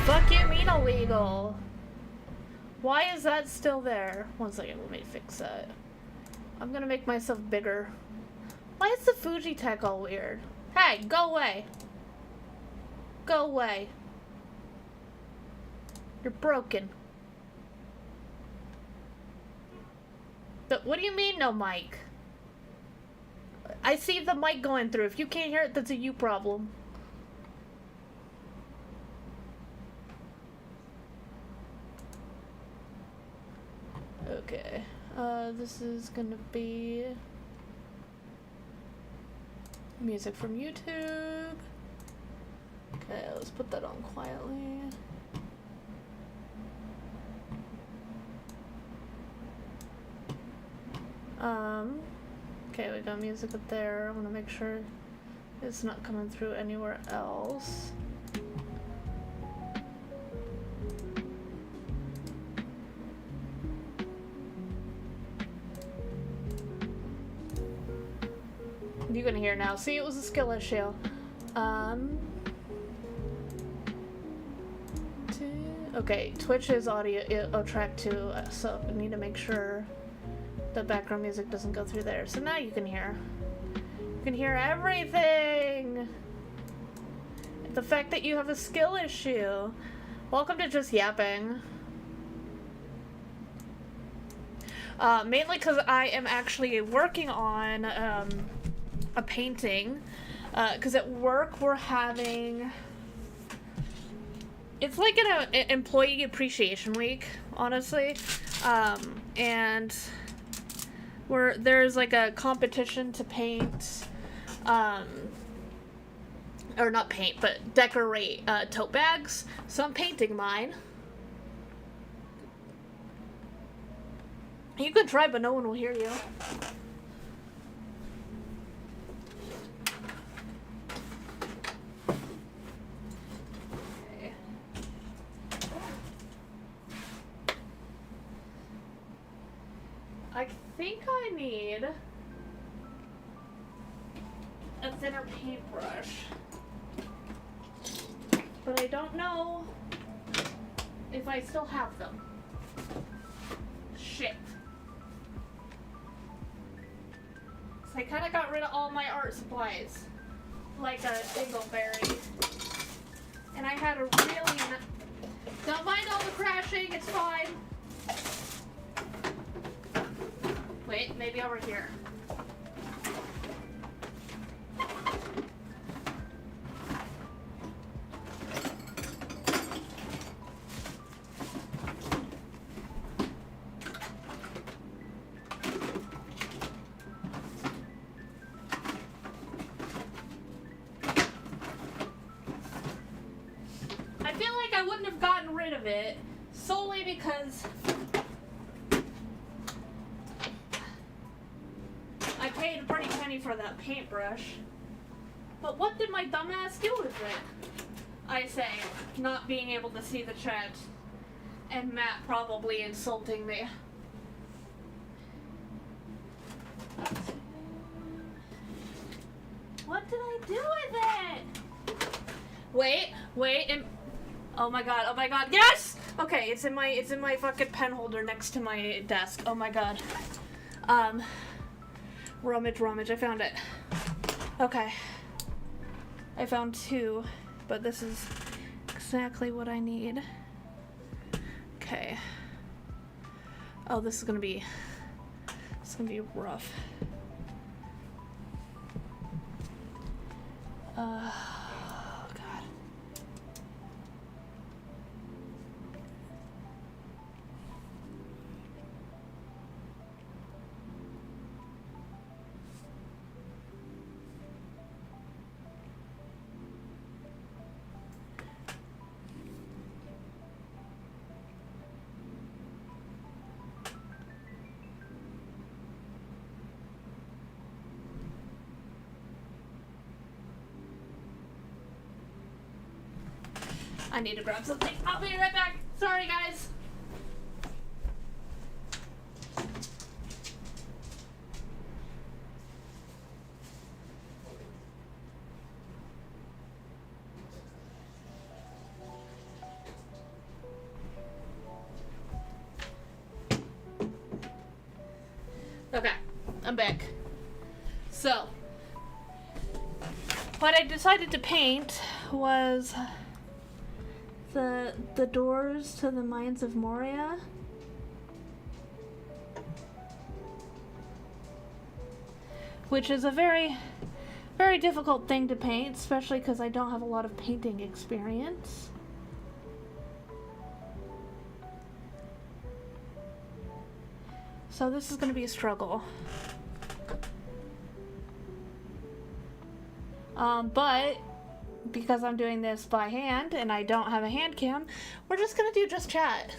fuck you mean illegal? Why is that still there? One second, let me fix that. I'm gonna make myself bigger. Why is the Fuji tech all weird? Hey, go away. Go away. You're broken. But what do you mean no mic? I see the mic going through. If you can't hear it, that's a you problem. Okay. This is gonna be music from YouTube. Okay, let's put that on quietly. Okay, we got music up there. I want to make sure it's not coming through anywhere else. You can hear now. See, it was a skill issue. Okay, Twitch is audio track 2, so I need to make sure the background music doesn't go through there. So now you can hear. You can hear everything! The fact that you have a skill issue. Welcome to Just Yapping. Mainly because I am actually working on a painting. Because at work we're having... It's like an employee appreciation week, honestly. And there's like a competition to paint, or not paint, but decorate tote bags. So I'm painting mine. You could try, but no one will hear you. Okay. I think I need a thinner paintbrush, but I don't know if I still have them. Shit. So I kind of got rid of all my art supplies, like a dingleberry, and I had a really don't mind all the crashing, it's fine. Wait, maybe over here. I feel like I wouldn't have gotten rid of it solely because I paid a pretty penny for that paintbrush. But what did my dumbass do with it? I say, not being able to see the chat, and Matt probably insulting me. What did I do with it? Wait, and oh my god, yes! Okay, it's in my fucking pen holder next to my desk. Oh my god. Rummage, I found it. Okay. I found 2, but this is exactly what I need. Okay. Oh, this is gonna be rough. Oh god. I need to grab something. I'll be right back. Sorry, guys. Okay, I'm back. So, what I decided to paint was the doors to the Mines of Moria. Which is a very, very difficult thing to paint, especially because I don't have a lot of painting experience. So this is going to be a struggle. But because I'm doing this by hand and I don't have a hand cam, we're just going to do just chat.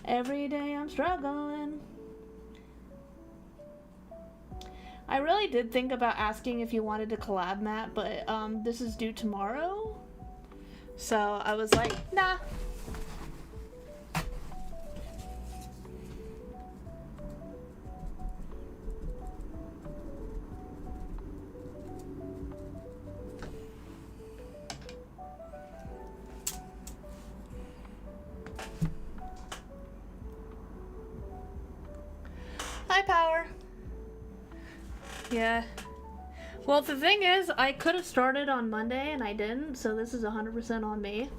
Every day I'm struggling. I really did think about asking if you wanted to collab, Matt, but this is due tomorrow. So I was like, nah. Hi, Power. Yeah. Well, the thing is, I could have started on Monday and I didn't, so this is 100% on me.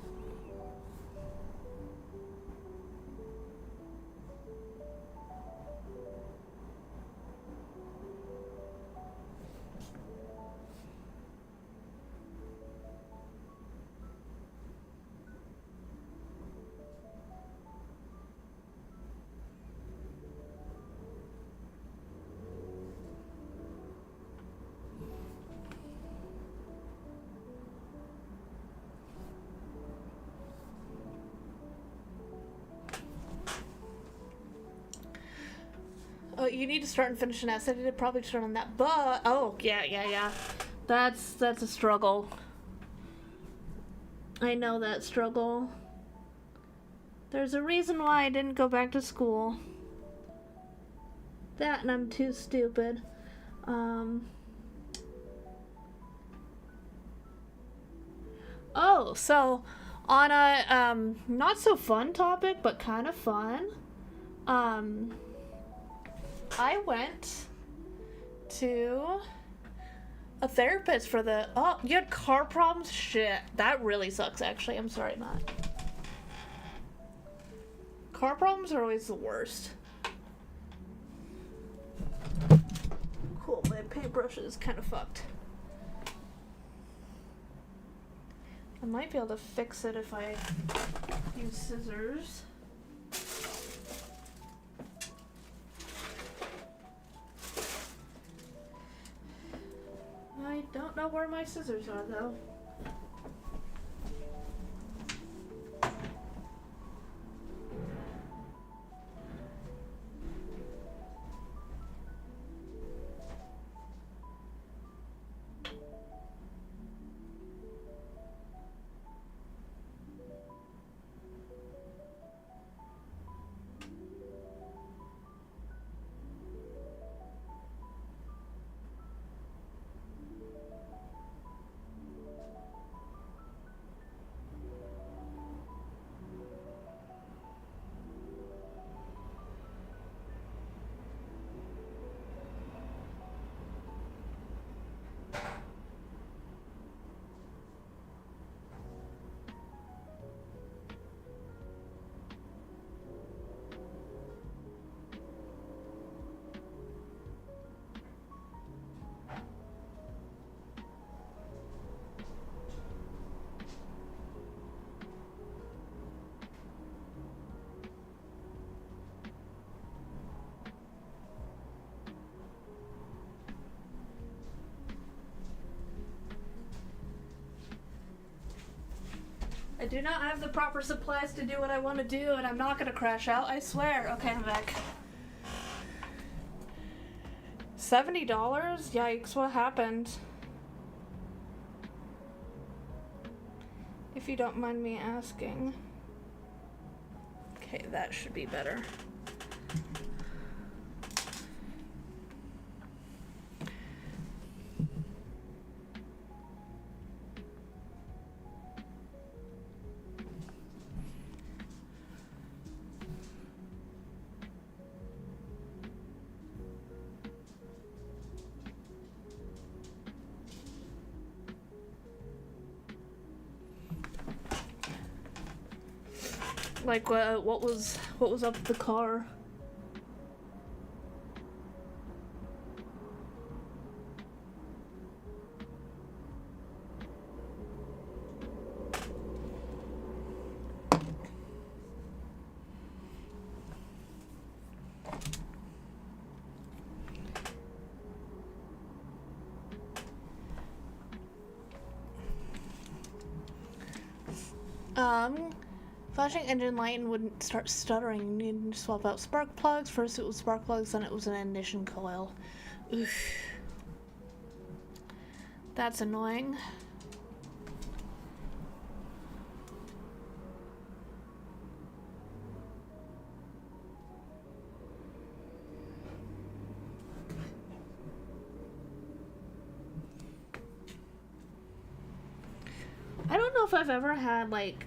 Oh, you need to start and finish an essay. I did probably start on that, but oh yeah. That's a struggle. I know that struggle. There's a reason why I didn't go back to school. That and I'm too stupid. Oh, so on a not so fun topic, but kind of fun. I went to a therapist for the... Oh, you had car problems? Shit. That really sucks, actually. I'm sorry, Matt. Car problems are always the worst. Cool, my paintbrush is kind of fucked. I might be able to fix it if I use scissors. I don't know where my scissors are, though. I do not have the proper supplies to do what I want to do, and I'm not going to crash out, I swear. Okay, I'm back. $70? Yikes, what happened? If you don't mind me asking. Okay, that should be better. Like, what was up with the car? Flashing engine light and wouldn't start stuttering. You need to swap out spark plugs. First it was spark plugs, then it was an ignition coil. Oof. That's annoying. I don't know if I've ever had, like,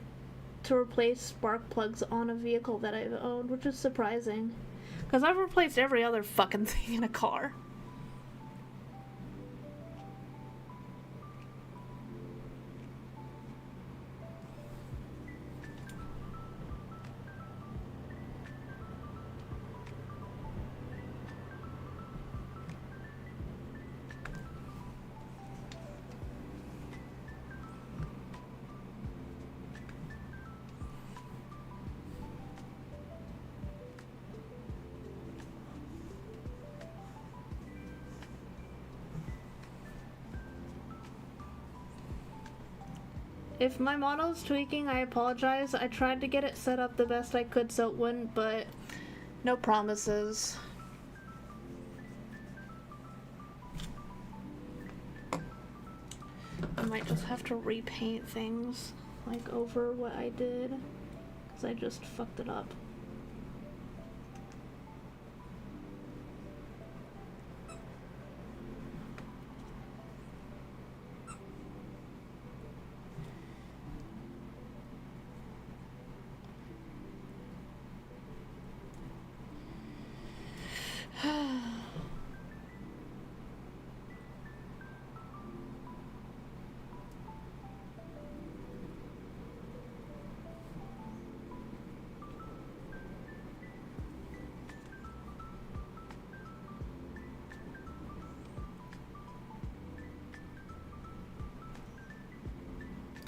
to replace spark plugs on a vehicle that I've owned, which is surprising. Because I've replaced every other fucking thing in a car. If my model's tweaking, I apologize. I tried to get it set up the best I could so it wouldn't, but no promises. I might just have to repaint things, like, over what I did, because I just fucked it up.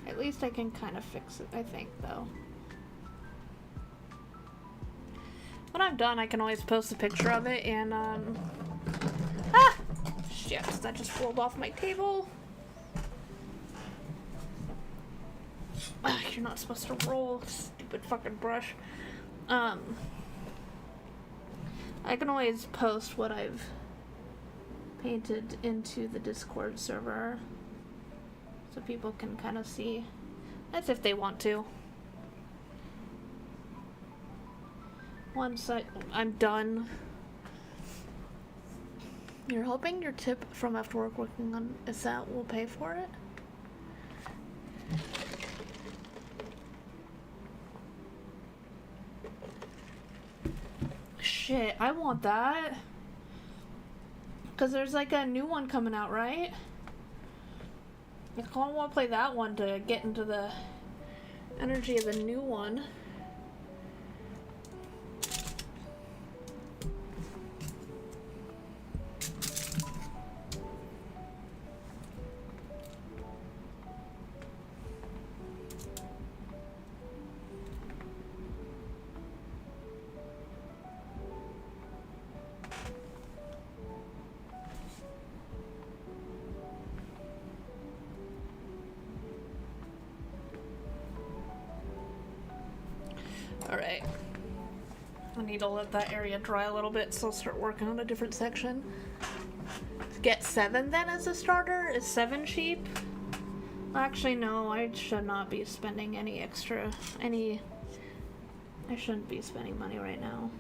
At least I can kind of fix it, I think, though. When I'm done, I can always post a picture of it and, Ah! Shit, that just rolled off my table. Ugh, you're not supposed to roll, stupid fucking brush. I can always post what I've painted into the Discord server so people can kind of see. That's if they want to. Once I'm done. You're hoping your tip from after work working on that will pay for it? Shit, I want that. Because there's like a new one coming out, right? I kind of want to play that one to get into the energy of the new one. Alright. I need to let that area dry a little bit, so I'll start working on a different section. Get 7 then as a starter? Is 7 cheap? Actually, no, I should not be spending any extra, I shouldn't be spending money right now.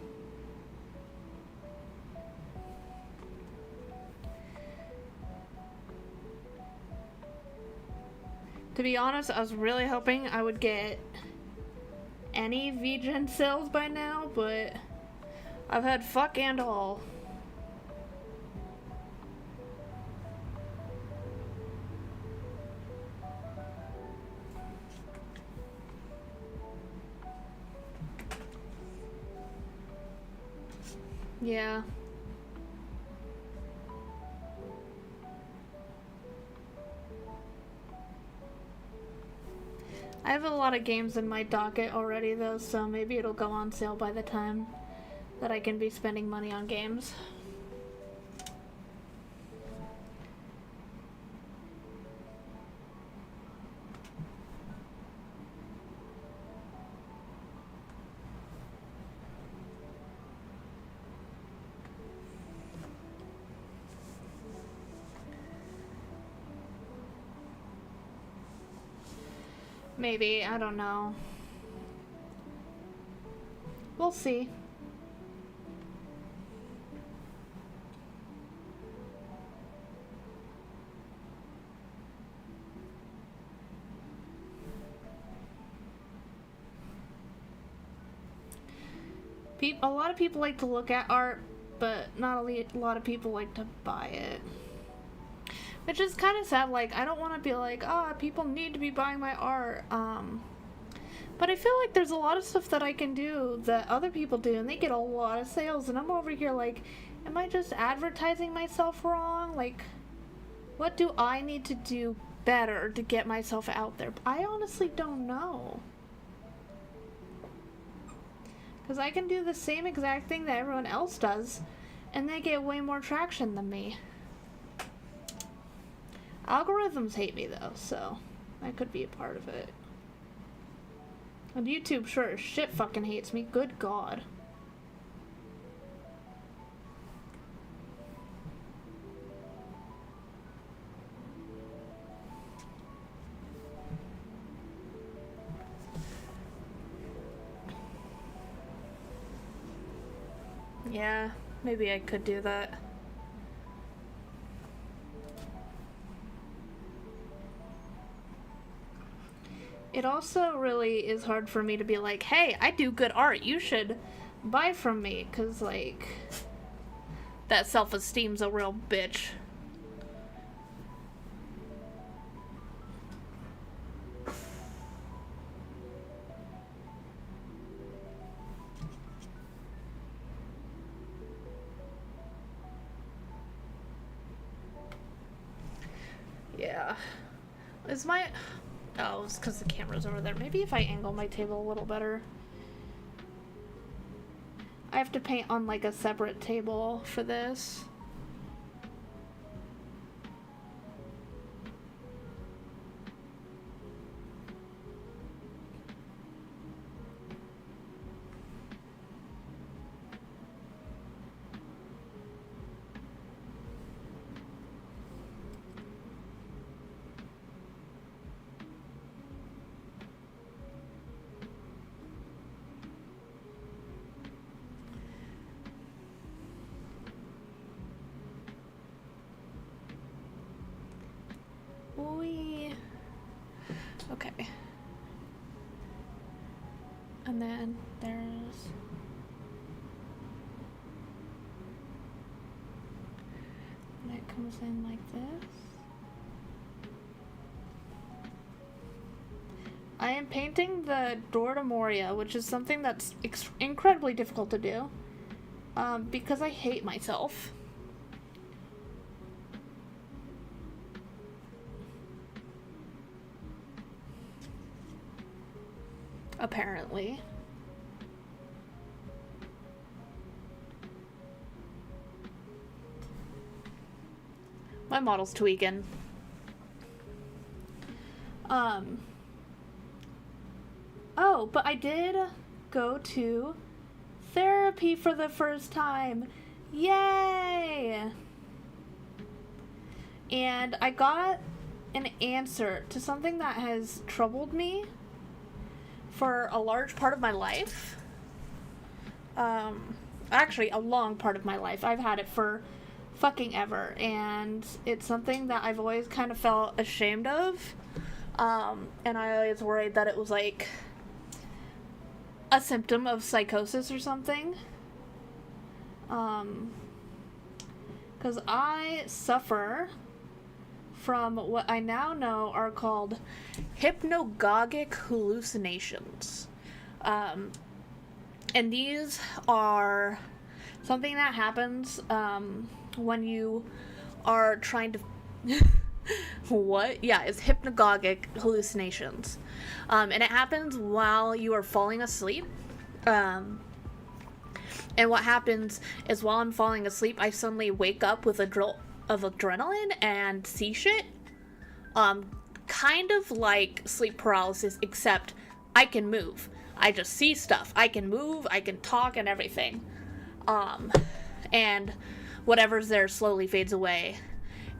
To be honest, I was really hoping I would get any VGen sales by now, but I've had fuck and all. Yeah. I have a lot of games in my docket already, though, so maybe it'll go on sale by the time that I can be spending money on games. Maybe, I don't know. We'll see. A lot of people like to look at art, but not a lot of people like to buy it. Which is kind of sad. Like, I don't want to be like, people need to be buying my art. But I feel like there's a lot of stuff that I can do that other people do, and they get a lot of sales, and I'm over here like, am I just advertising myself wrong? Like, what do I need to do better to get myself out there? I honestly don't know. Because I can do the same exact thing that everyone else does, and they get way more traction than me. Algorithms hate me, though, so that could be a part of it. And YouTube sure as shit fucking hates me. Good God. Yeah, maybe I could do that. It also really is hard for me to be like, hey, I do good art, you should buy from me, because, like, that self-esteem's a real bitch. Yeah. Is my... Oh, it's because the camera's over there. Maybe if I angle my table a little better. I have to paint on, like, a separate table for this. Okay. And then there's... And it comes in like this. I am painting the door to Moria, which is something that's incredibly difficult to do. Because I hate myself. Apparently. My model's tweaking. Oh, but I did go to therapy for the first time. Yay! And I got an answer to something that has troubled me for a large part of my life. Actually, a long part of my life. I've had it for fucking ever, and it's something that I've always kind of felt ashamed of, and I always worried that it was like a symptom of psychosis or something, because I suffer from what I now know are called hypnagogic hallucinations. And these are something that happens when you are trying to what? Yeah, it's hypnagogic hallucinations. And it happens while you are falling asleep. And what happens is while I'm falling asleep, I suddenly wake up with a jolt of adrenaline and see shit. Kind of like sleep paralysis, except I can move. I just see stuff. I can move, I can talk and everything. And whatever's there slowly fades away.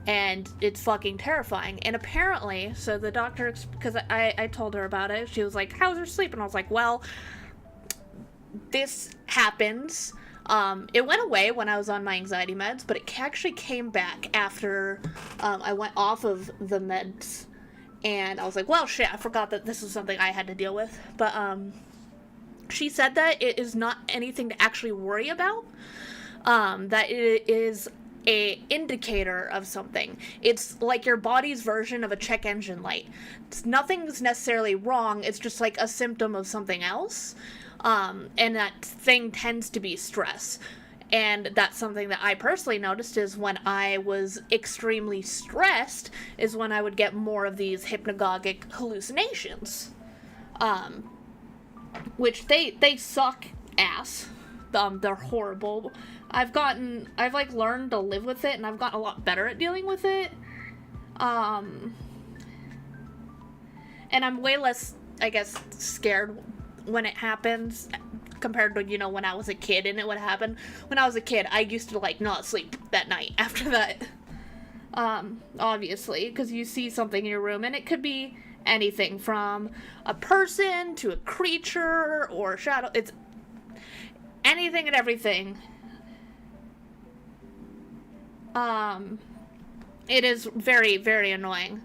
And it's fucking terrifying. And apparently, so the doctor, because I told her about it, she was like, how's her sleep? And I was like, well, this happens. It went away when I was on my anxiety meds, but it actually came back after I went off of the meds. And I was like, well, shit, I forgot that this was something I had to deal with. But she said that it is not anything to actually worry about. That it is a indicator of something. It's like your body's version of a check engine light. Nothing's necessarily wrong. It's just like a symptom of something else. And that thing tends to be stress. And that's something that I personally noticed is when I was extremely stressed is when I would get more of these hypnagogic hallucinations. Which they suck ass. They're horrible. I've like learned to live with it, and I've gotten a lot better at dealing with it. And I'm way less, I guess, scared when it happens compared to, you know, when I was a kid and it would happen. When I was a kid, I used to, like, not sleep that night after that. Obviously, because you see something in your room, and it could be anything from a person to a creature or a shadow. It's anything and everything. It is very, very annoying.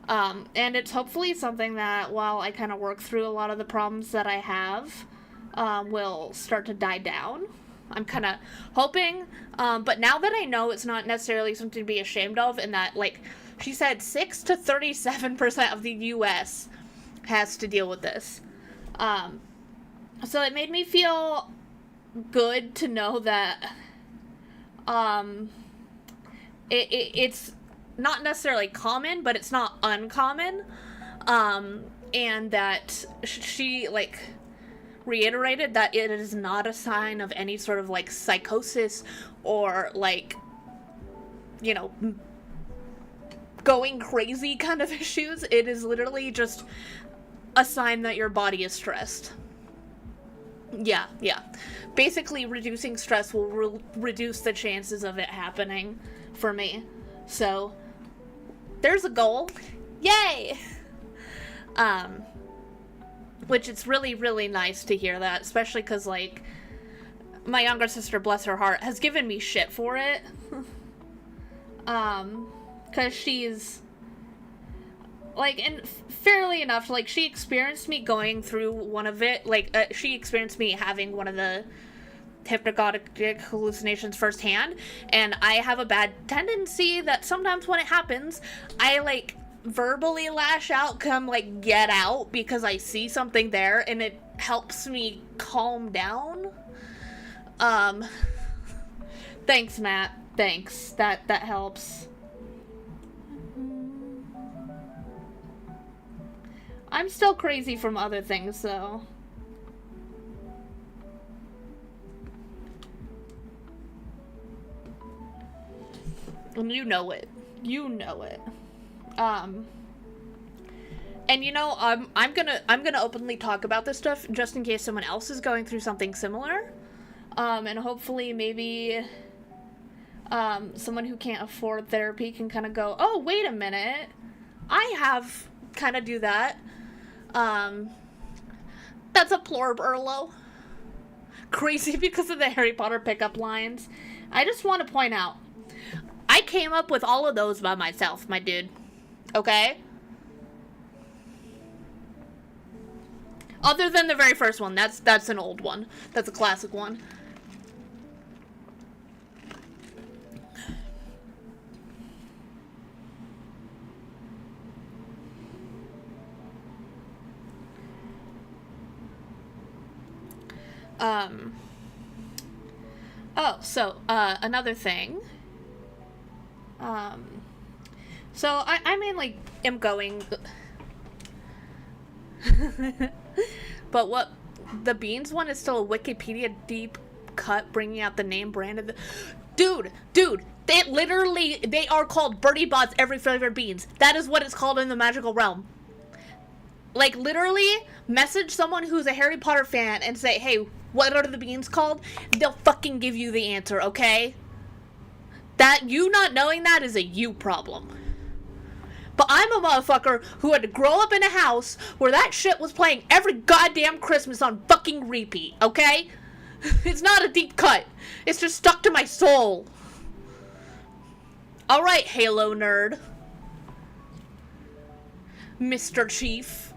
And it's hopefully something that while I kind of work through a lot of the problems that I have, will start to die down. I'm kind of hoping, but now that I know it's not necessarily something to be ashamed of, and that, like, she said 6 to 37% of the U.S. has to deal with this. So it made me feel good to know that, it's not necessarily common, but it's not uncommon, and that she, like, reiterated that it is not a sign of any sort of, like, psychosis or, like, you know, going crazy kind of issues. It is literally just a sign that your body is stressed. Yeah. Basically, reducing stress will reduce the chances of it happening for me. So, there's a goal. Yay! Which it's really, really nice to hear that, especially because, like, my younger sister, bless her heart, has given me shit for it. Because she's, like, and fairly enough, like, she experienced me going through one of it, like, she experienced me having one of the hypnagogic hallucinations firsthand, and I have a bad tendency that sometimes when it happens, I, like, verbally lash out, come, like, get out, because I see something there, and it helps me calm down. Thanks, Matt. Thanks. That helps. I'm still crazy from other things, though. And you know it. You know it. And you know, I'm gonna openly talk about this stuff just in case someone else is going through something similar. And hopefully maybe someone who can't afford therapy can kind of go, oh, wait a minute. I have kind of do that. That's a plorb, Erlo. Crazy because of the Harry Potter pickup lines. I just want to point out, I came up with all of those by myself, my dude. Okay? Other than the very first one. That's an old one. That's a classic one. Oh, so, another thing. So I mainly am going... But what... The beans one is still a Wikipedia deep cut, bringing out the name brand of the... Dude! They are called Birdie Bots every flavor beans. That is what it's called in the magical realm. Like, literally, message someone who's a Harry Potter fan and say, hey, what are the beans called? They'll fucking give you the answer, okay? That, you not knowing that is a you problem. But I'm a motherfucker who had to grow up in a house where that shit was playing every goddamn Christmas on fucking repeat, okay? It's not a deep cut. It's just stuck to my soul. Alright, Halo nerd. Mr. Chief.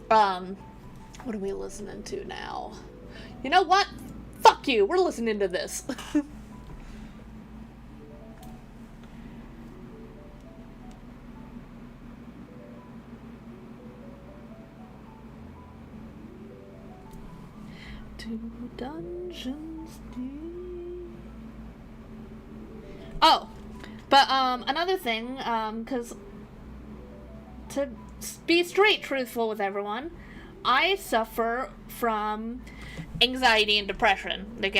What are we listening to now? You know what? Fuck you. We're listening to this. Two dungeons deep. Oh, but another thing, because to be straight truthful with everyone, I suffer from anxiety and depression. Like,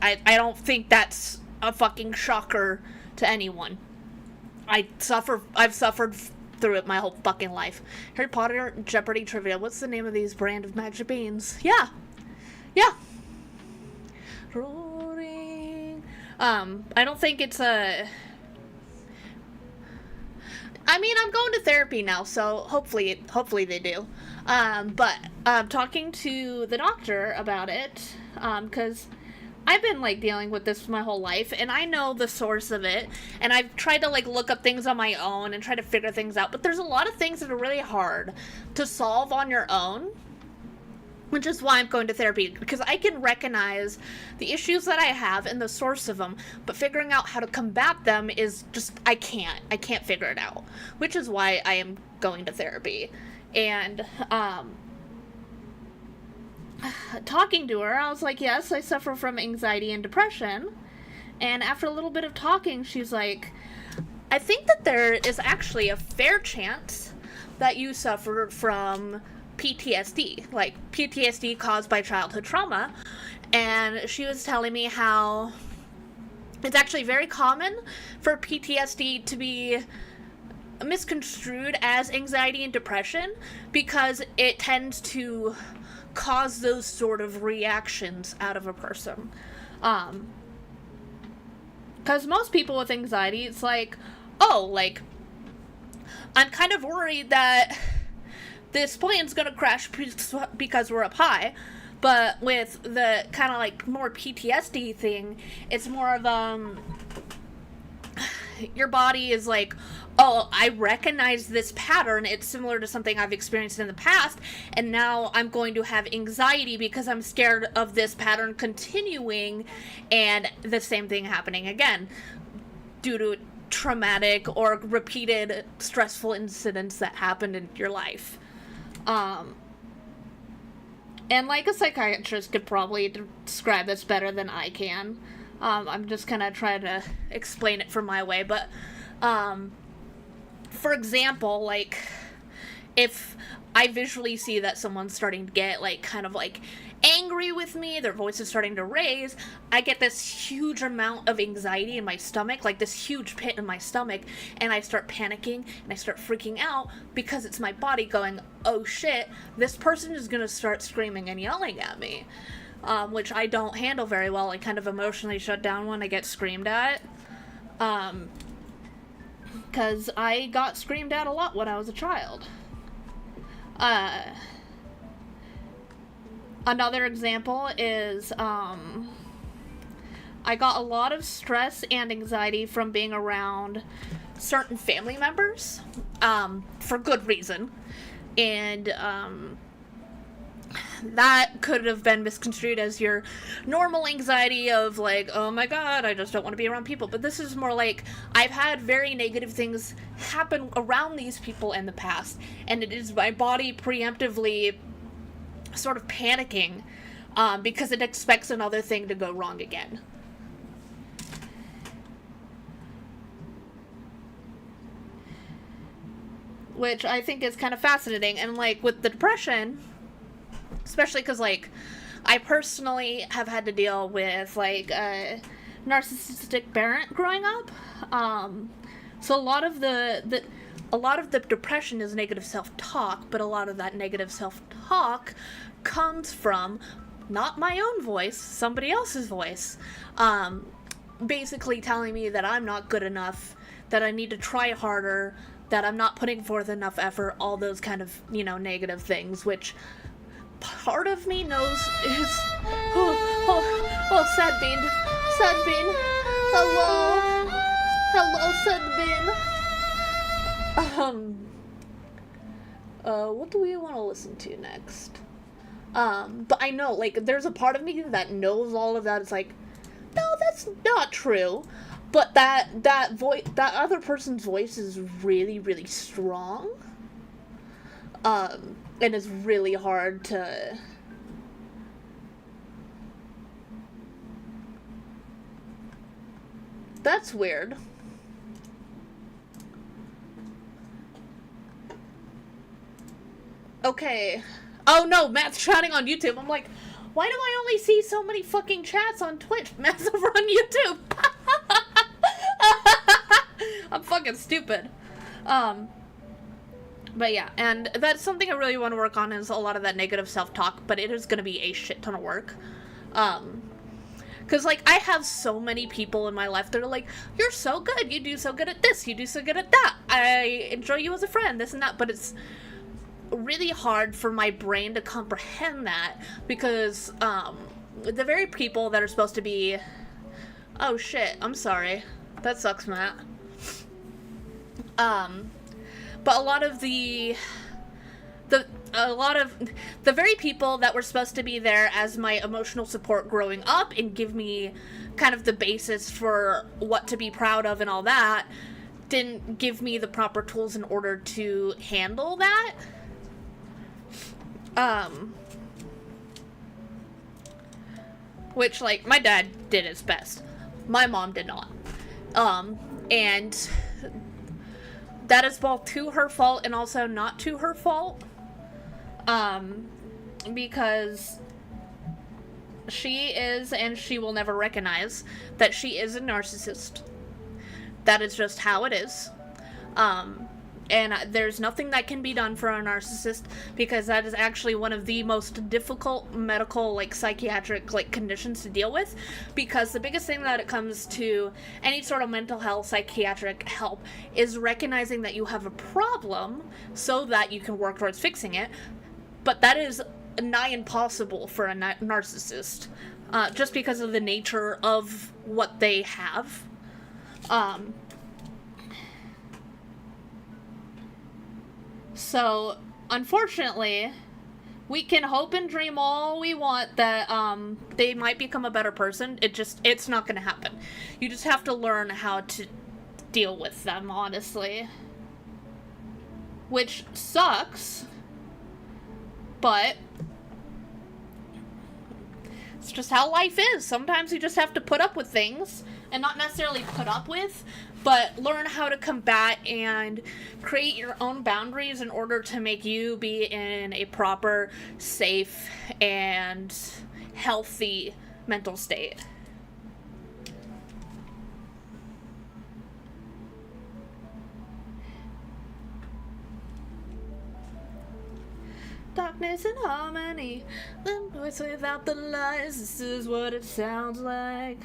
I don't think that's a fucking shocker to anyone. I've suffered through it my whole fucking life. Harry Potter Jeopardy trivia. What's the name of these brand of magic beans? Yeah. Roaring. I don't think it's a... I mean, I'm going to therapy now, so hopefully they do. But talking to the doctor about it, because I've been, like, dealing with this my whole life, and I know the source of it, and I've tried to, like, look up things on my own and try to figure things out, but there's a lot of things that are really hard to solve on your own, which is why I'm going to therapy, because I can recognize the issues that I have and the source of them, but figuring out how to combat them is just, I can't figure it out, which is why I am going to therapy. And, talking to her, I was like, yes, I suffer from anxiety and depression, and after a little bit of talking, she's like, I think that there is actually a fair chance that you suffer from PTSD, like PTSD caused by childhood trauma, and she was telling me how it's actually very common for PTSD to be misconstrued as anxiety and depression because it tends to cause those sort of reactions out of a person. Because most people with anxiety, it's like, oh, like, I'm kind of worried that this plane's gonna crash because we're up high. But with the kind of like more PTSD thing, it's more of your body is like, oh, I recognize this pattern, it's similar to something I've experienced in the past, and now I'm going to have anxiety because I'm scared of this pattern continuing and the same thing happening again due to traumatic or repeated stressful incidents that happened in your life. And like a psychiatrist could probably describe this better than I can. I'm just gonna try to explain it from my way, but, for example, like, if I visually see that someone's starting to get, like, kind of, like, angry with me, their voice is starting to raise, I get this huge amount of anxiety in my stomach, like this huge pit in my stomach, and I start panicking, and I start freaking out, because it's my body going, oh shit, this person is gonna start screaming and yelling at me, which I don't handle very well. I kind of emotionally shut down when I get screamed at, because I got screamed at a lot when I was a child. Another example is, I got a lot of stress and anxiety from being around certain family members, for good reason, and, that could have been misconstrued as your normal anxiety of, like, oh my god, I just don't want to be around people, but this is more like, I've had very negative things happen around these people in the past, and it is my body preemptively sort of panicking, because it expects another thing to go wrong again. Which I think is kind of fascinating. And, like, with the depression, especially because, like, I personally have had to deal with, like, a narcissistic parent growing up. So a lot of the depression is negative self-talk, but a lot of that negative self-talk comes from not my own voice, somebody else's voice. Basically telling me that I'm not good enough, that I need to try harder, that I'm not putting forth enough effort, all those kind of, you know, negative things, which part of me knows is... Oh, Sad Bean. Sad Bean. Hello. Hello, Sad Bean. What do we want to listen to next? But I know, like, there's a part of me that knows all of that. It's like, no, that's not true. But that other person's voice is really, really strong. And it's really hard to... That's weird. Okay. Oh no, Matt's chatting on YouTube. I'm like, why do I only see so many fucking chats on Twitch? Matt's over on YouTube. I'm fucking stupid. But yeah, and that's something I really want to work on, is a lot of that negative self-talk, but it is going to be a shit ton of work. Because, like, I have so many people in my life that are like, you're so good, you do so good at this, you do so good at that, I enjoy you as a friend, this and that, but it's really hard for my brain to comprehend that, because, the very people that are supposed to be... Oh shit, I'm sorry. That sucks, Matt. But a lot of the very people that were supposed to be there as my emotional support growing up and give me kind of the basis for what to be proud of and all that, didn't give me the proper tools in order to handle that. Which, like, my dad did his best. My mom did not. And that is both to her fault and also not to her fault. Because she is, and she will never recognize that she is a narcissist. That is just how it is. And there's nothing that can be done for a narcissist, because that is actually one of the most difficult medical, like, psychiatric, like, conditions to deal with, because the biggest thing that it comes to any sort of mental health, psychiatric help, is recognizing that you have a problem so that you can work towards fixing it, but that is nigh impossible for a narcissist, just because of the nature of what they have. So, unfortunately, we can hope and dream all we want that, they might become a better person. It's not gonna happen. You just have to learn how to deal with them, honestly. Which sucks, but it's just how life is. Sometimes you just have to put up with things, and not necessarily put up with, but learn how to combat and create your own boundaries in order to make you be in a proper, safe, and healthy mental state. Darkness and harmony, the noise without the lies, this is what it sounds like.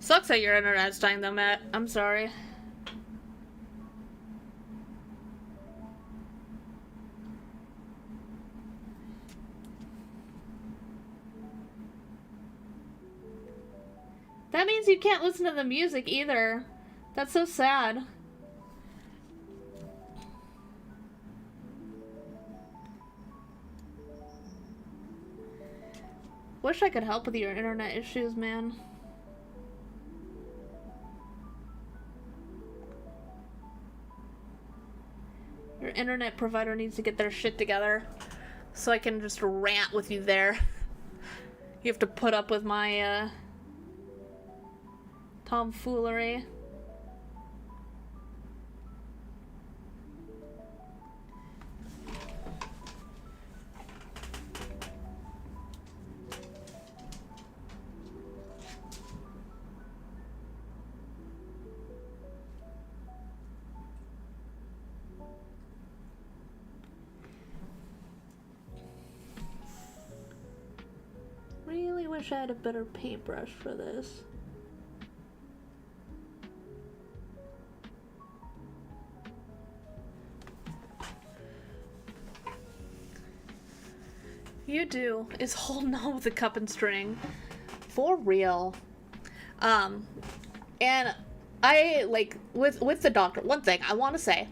Sucks that your internet's dying though, Matt. I'm sorry. That means you can't listen to the music either. That's so sad. Wish I could help with your internet issues, man. internet provider needs to get their shit together so I can just rant with you there. You have to put up with my, tomfoolery. Really wish I had a better paintbrush for this. You do is holding on with a cup and string. For real. And I, like, with the doctor, one thing I want to say,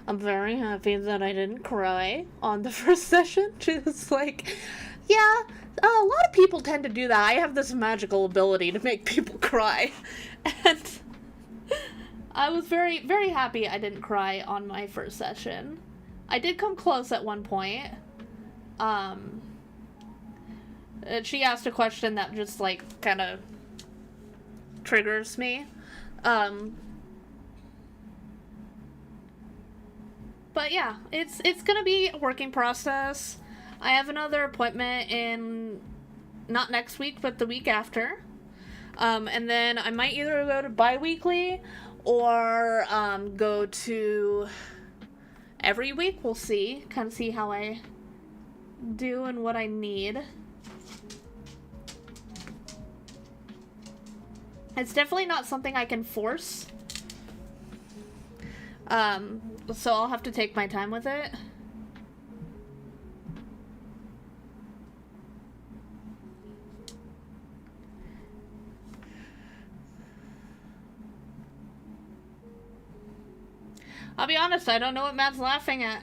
I'm very happy that I didn't cry on the first session. Just like, yeah, a lot of people tend to do that. I have this magical ability to make people cry. And I was very, very happy I didn't cry on my first session. I did come close at one point. She asked a question that just, like, kind of triggers me. But yeah, it's gonna be a working process. I have another appointment in, not next week, but the week after. And then I might either go to bi-weekly or go to every week. We'll see. Kind of see how I do and what I need. It's definitely not something I can force. So I'll have to take my time with it. I'll be honest, I don't know what Matt's laughing at.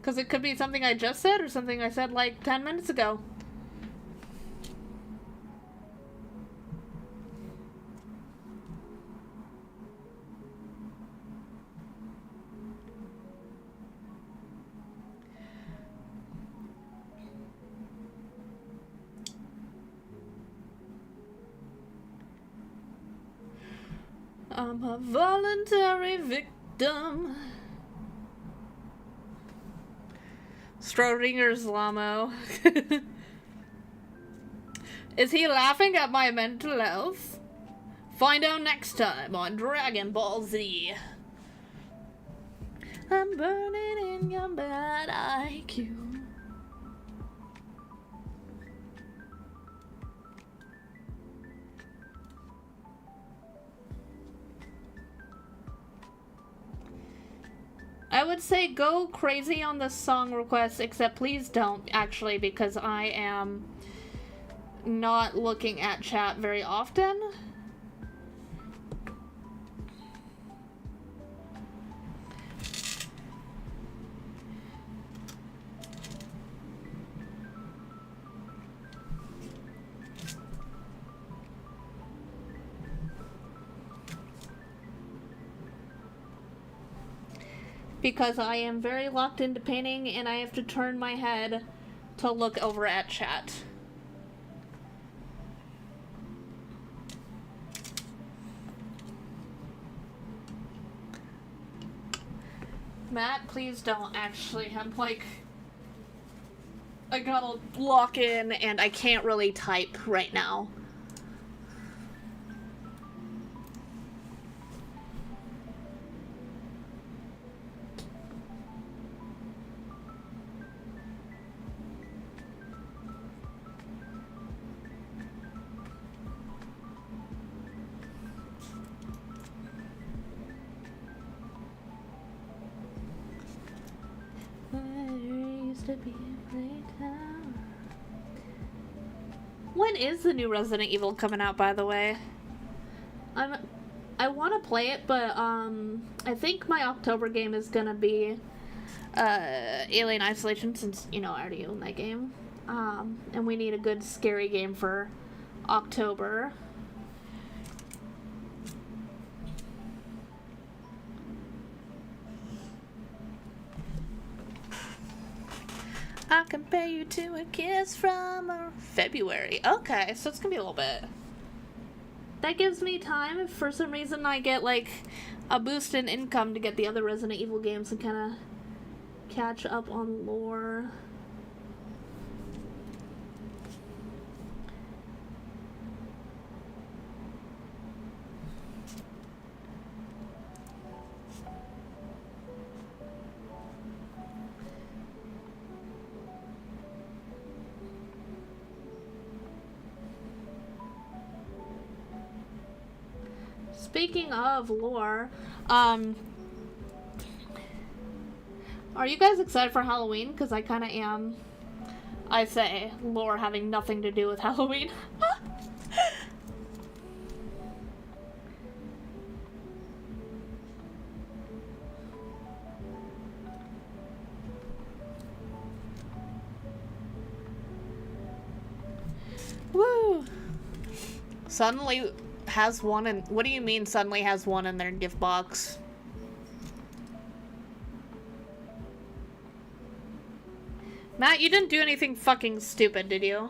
Because it could be something I just said or something I said like 10 minutes ago. I'm a voluntary victim. Schrodinger's Lamo. Is he laughing at my mental health? Find out next time on Dragon Ball Z. I'm burning in your bad IQ. I would say go crazy on the song requests, except please don't, actually, because I am not looking at chat very often. Because I am very locked into painting and I have to turn my head to look over at chat. Matt, please don't, actually. I'm like, I gotta lock in and I can't really type right now. When is the new Resident Evil coming out, by the way? I want to play it, but I think my October game is gonna be Alien Isolation, since, you know, I already own that game. And we need a good scary game for October. I compare you to a kiss from February. Okay, so it's gonna be a little bit. That gives me time if for some reason I get like a boost in income to get the other Resident Evil games and kind of catch up on lore. Speaking of lore, are you guys excited for Halloween? Because I kind of am. I say lore having nothing to do with Halloween. Woo! Suddenly has one in... What do you mean suddenly has one in their gift box? Matt, you didn't do anything fucking stupid, did you?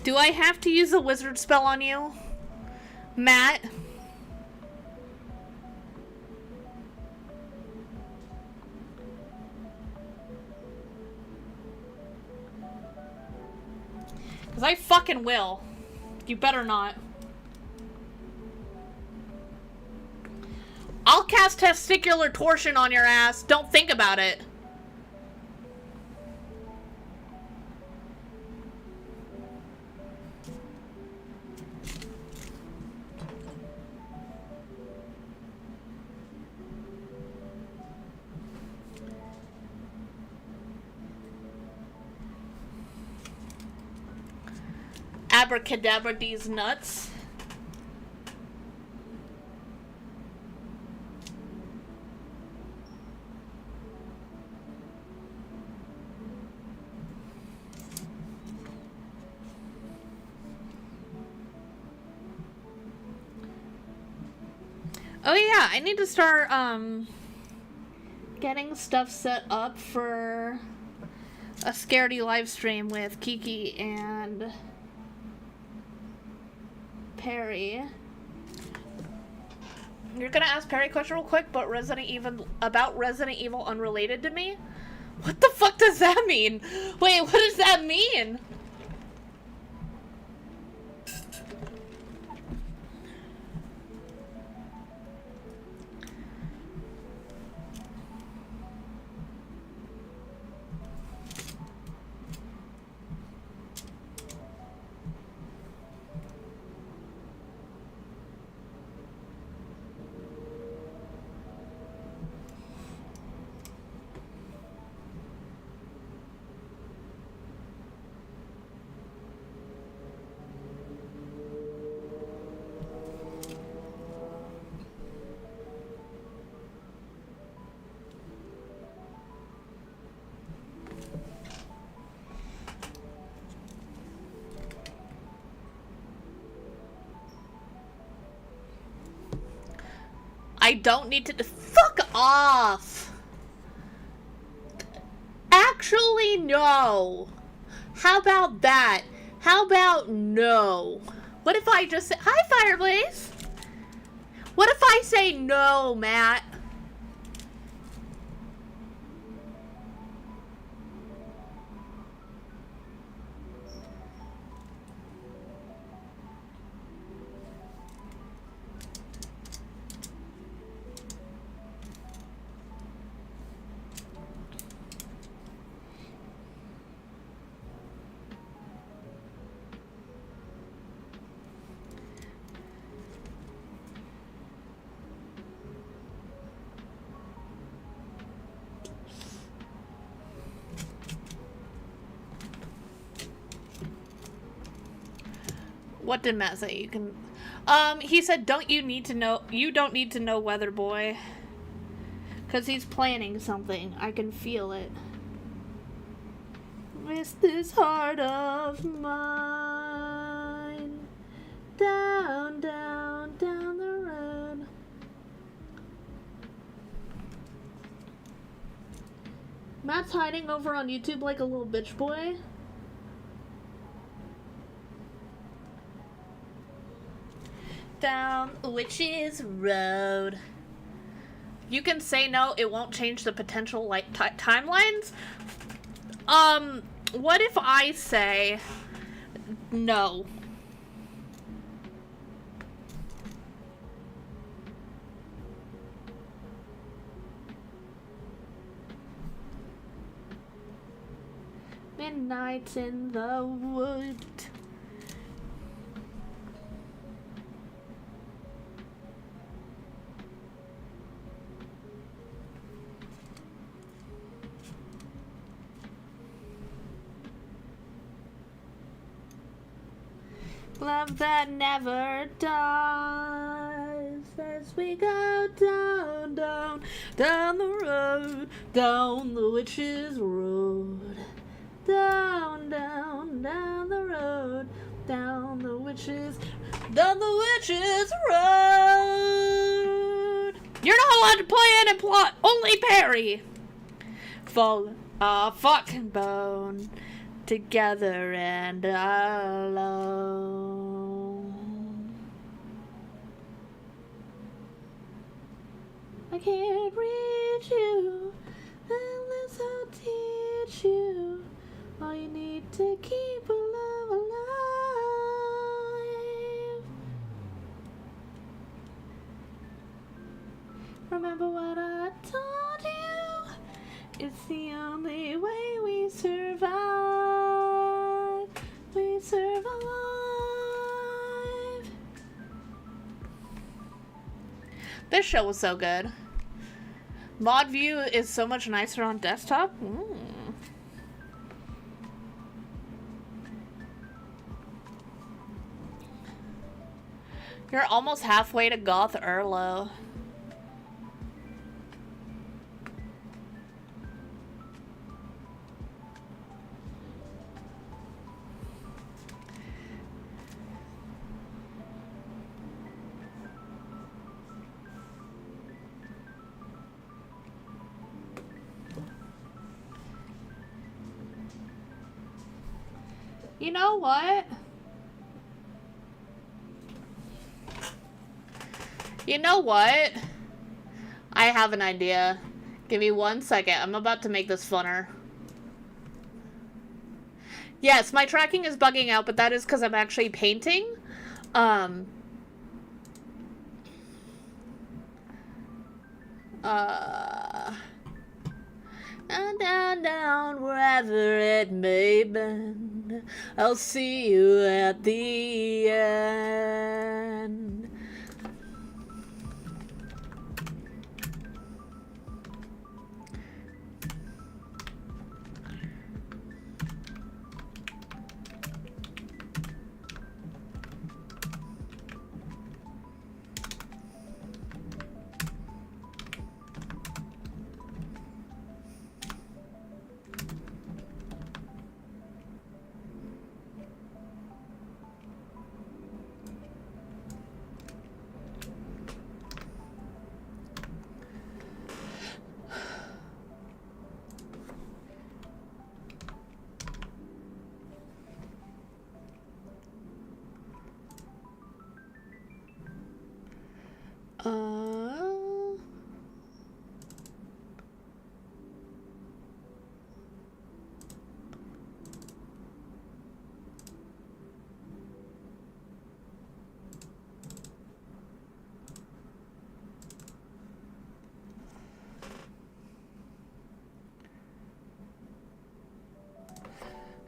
Do I have to use a wizard spell on you? Matt? Because I fucking will. You better not. I'll cast testicular torsion on your ass. Don't think about it. Abracadabra these nuts. Oh yeah, I need to start getting stuff set up for a Scaredy live stream with Kiki and Perry. You're gonna ask Perry a question real quick, but Resident Evil unrelated to me? What the fuck does that mean? Wait, what does that mean? I don't need to... Fuck off! Actually, no. How about that? How about no? What if I just say... Hi, Fireblaze! What if I say no, Matt? What did Matt say? You can... he said, you don't need to know Weather Boy. Because he's planning something. I can feel it. Miss this heart of mine. Down, down, down the road. Matt's hiding over on YouTube like a little bitch boy. Down Witch's Road. You can say no, it won't change the potential like timelines. What if I say no? Midnight in the wood. Love that never dies as we go down, down, down the road, down the witch's road. Down, down, down the road, down the witch's road. You're not allowed to play any plot, only Perry. Fall a fucking bone. Together and alone. I can't reach you unless I'll teach you all you need to keep a love alive. Remember what I told you? It's the only way we survive. We survive. This show was so good. Mod view is so much nicer on desktop. You're almost halfway to Goth Erlo. You know what? You know what? I have an idea. Give me 1 second. I'm about to make this funner. Yes, my tracking is bugging out, but that is because I'm actually painting. Down, down, down, wherever it may bend, I'll see you at the end.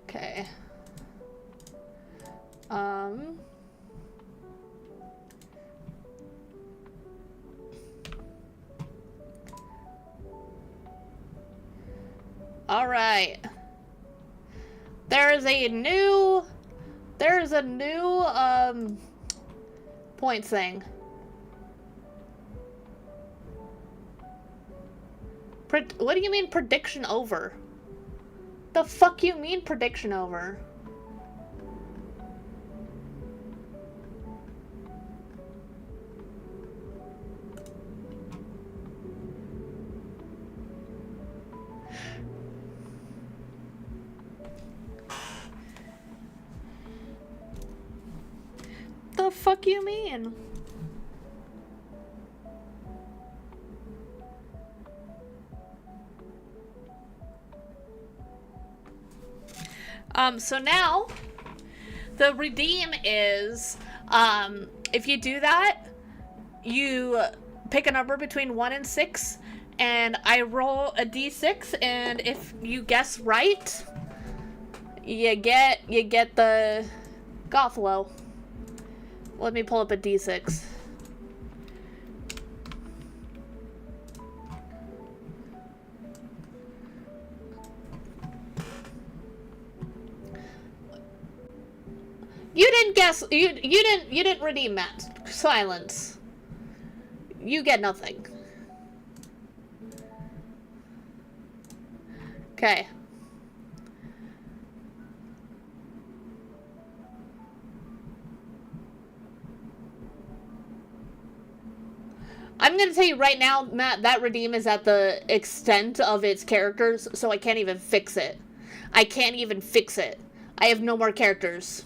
Okay. All right. There's a new points thing. What do you mean prediction over? The fuck you mean prediction over? the fuck you mean? So now, the redeem is, if you do that, you pick a number between 1 and 6, and I roll a d6, and if you guess right, you get the Gothlow. Let me pull up a d6. You didn't guess. You didn't redeem that. Silence. You get nothing. Okay. I'm gonna tell you right now, Matt, that redeem is at the extent of its characters, so I can't even fix it. I can't even fix it. I have no more characters.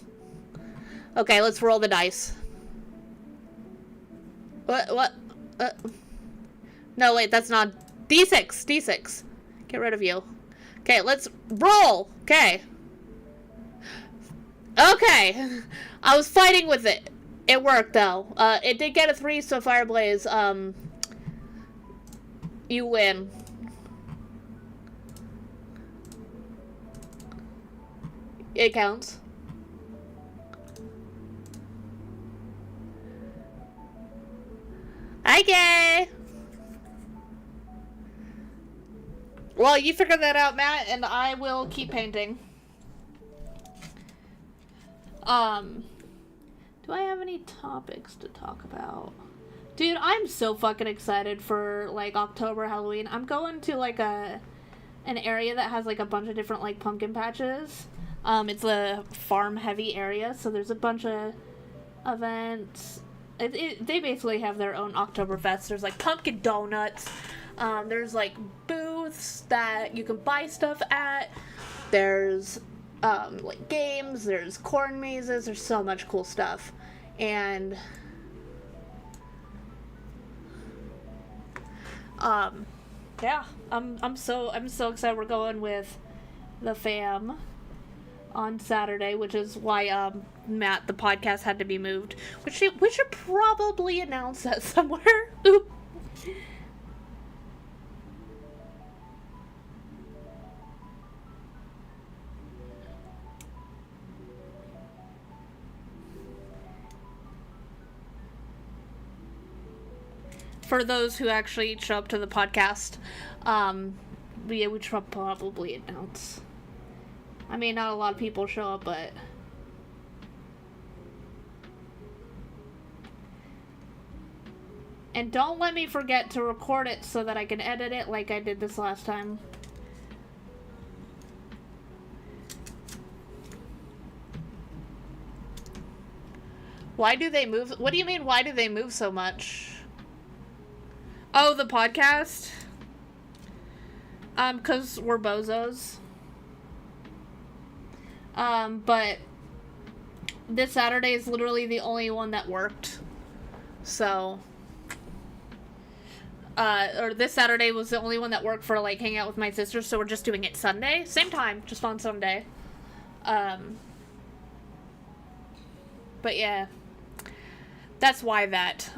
Okay, let's roll the dice. What? No, wait, that's not... D6. Get rid of you. Okay, let's roll. Okay. Okay. I was fighting with it. It worked, though. It did get a 3, so Fireblaze, you win. It counts. Okay. Well, you figure that out, Matt, and I will keep painting. Do I have any topics to talk about? Dude, I'm so fucking excited for, like, October, Halloween. I'm going to, like, an area that has, like, a bunch of different, like, pumpkin patches. It's a farm-heavy area, so there's a bunch of events. They basically have their own Oktoberfest. There's, like, pumpkin donuts. There's, like, booths that you can buy stuff at. There's, like, games. There's corn mazes. There's so much cool stuff. And, yeah. I'm so excited. We're going with the fam on Saturday, which is why, Matt, the podcast had to be moved. We should probably announce that somewhere. Oop. For those who actually show up to the podcast, we should probably announce. I mean, not a lot of people show up, but... And don't let me forget to record it so that I can edit it like I did this last time. Why do they move? What do you mean, why do they move so much? Oh, the podcast? 'Cause we're bozos. But this Saturday is literally the only one that worked. So, or this Saturday was the only one that worked for, like, hanging out with my sisters, so we're just doing it Sunday. Same time, just on Sunday. But yeah. That's why that.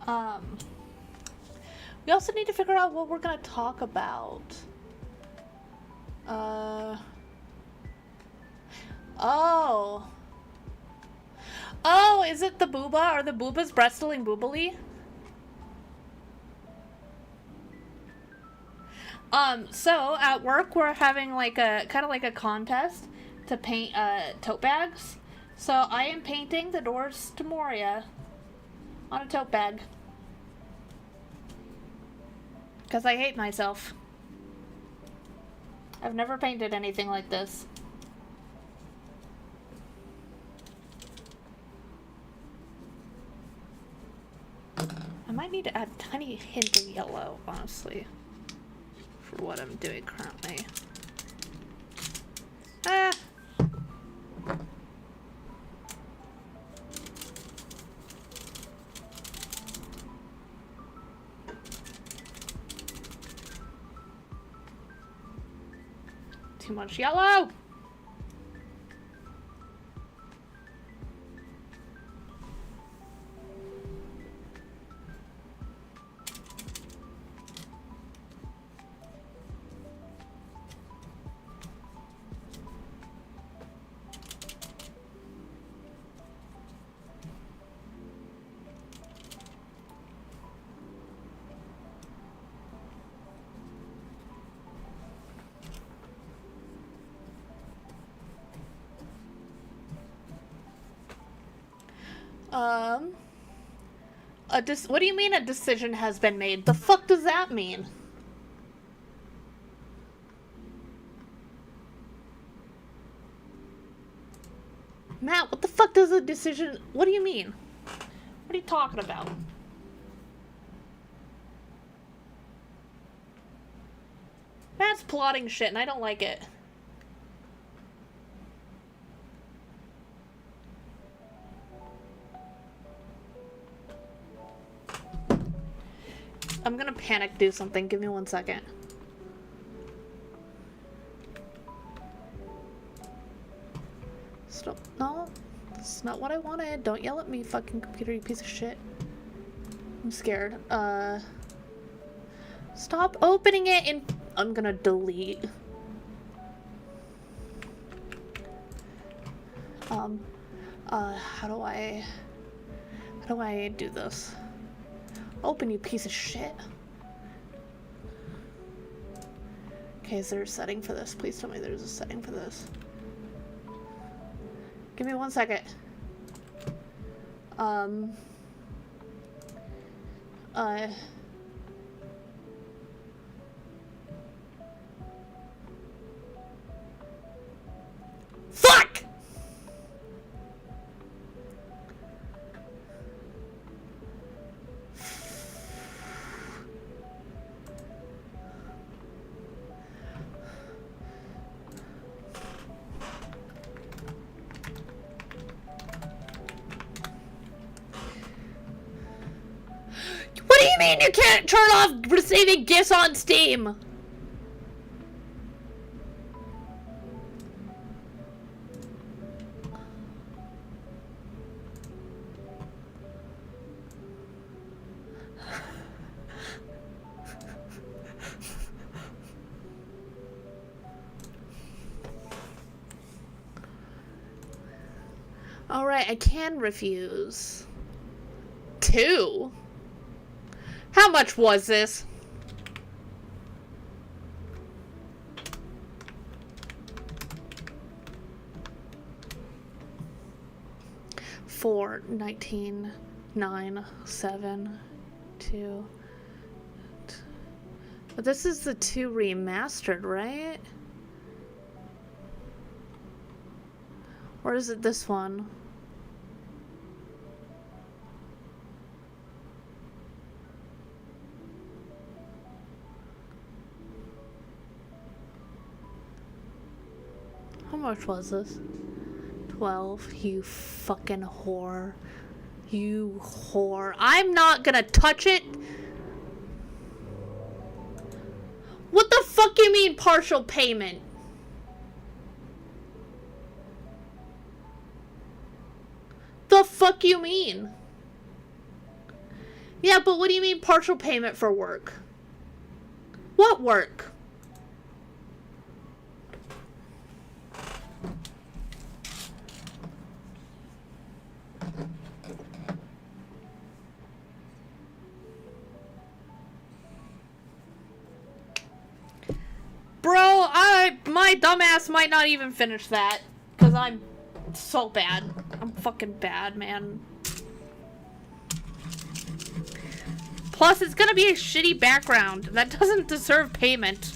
Um, we also need to figure out what we're gonna talk about. Oh. Oh, is it the booba? Are the boobas breastling boobily? So at work we're having like a kind of like a contest to paint tote bags. So I am painting the doors to Moria on a tote bag. Because I hate myself. I've never painted anything like this. I might need to add a tiny hint of yellow, honestly, for what I'm doing currently. Ah! Too much yellow! What do you mean a decision has been made? The fuck does that mean? Matt, what the fuck does a decision... What do you mean? What are you talking about? Matt's plotting shit and I don't like it. I'm gonna panic do something. Give me 1 second. Stop. No. That's not what I wanted. Don't yell at me, fucking computer, you piece of shit. I'm scared. Stop opening it and I'm gonna delete. How do I do this? Open, you piece of shit. Okay, is there a setting for this? Please tell me there's a setting for this. Give me 1 second. Fuck! What do you mean you can't turn off receiving gifts on Steam? Alright, I can refuse. 2? How much was this? Four, 19, 9, 7, 2. But this is the 2 remastered, right? Or is it this one? How much was this? 12. You fucking whore. You whore. I'm not gonna touch it! What the fuck you mean partial payment? The fuck you mean? Yeah, but what do you mean partial payment for work? What work? Bro, my dumbass might not even finish that. Because I'm so bad. I'm fucking bad, man. Plus, it's gonna be a shitty background. That doesn't deserve payment.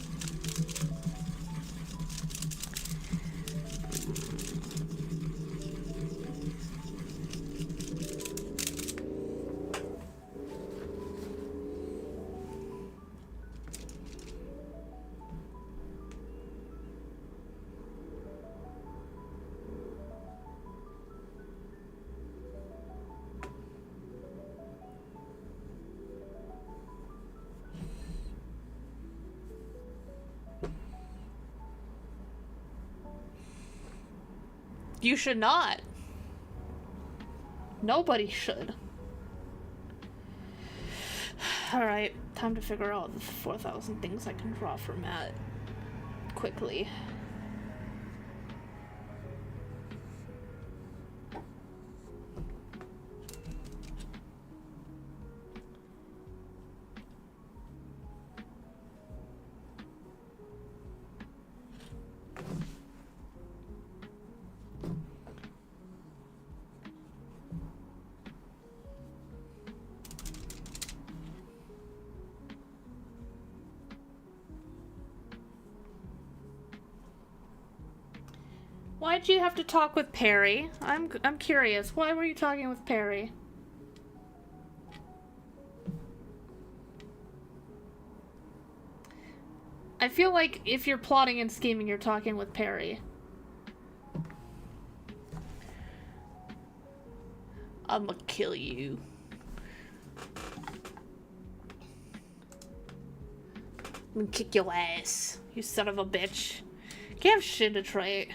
You should not. Nobody should. Alright, time to figure out the 4,000 things I can draw for Matt. Quickly. Why'd you have to talk with Perry? I'm curious. Why were you talking with Perry? I feel like if you're plotting and scheming, you're talking with Perry. I'ma kill you. I'm gonna kick your ass, you son of a bitch. Can't have shit to trade.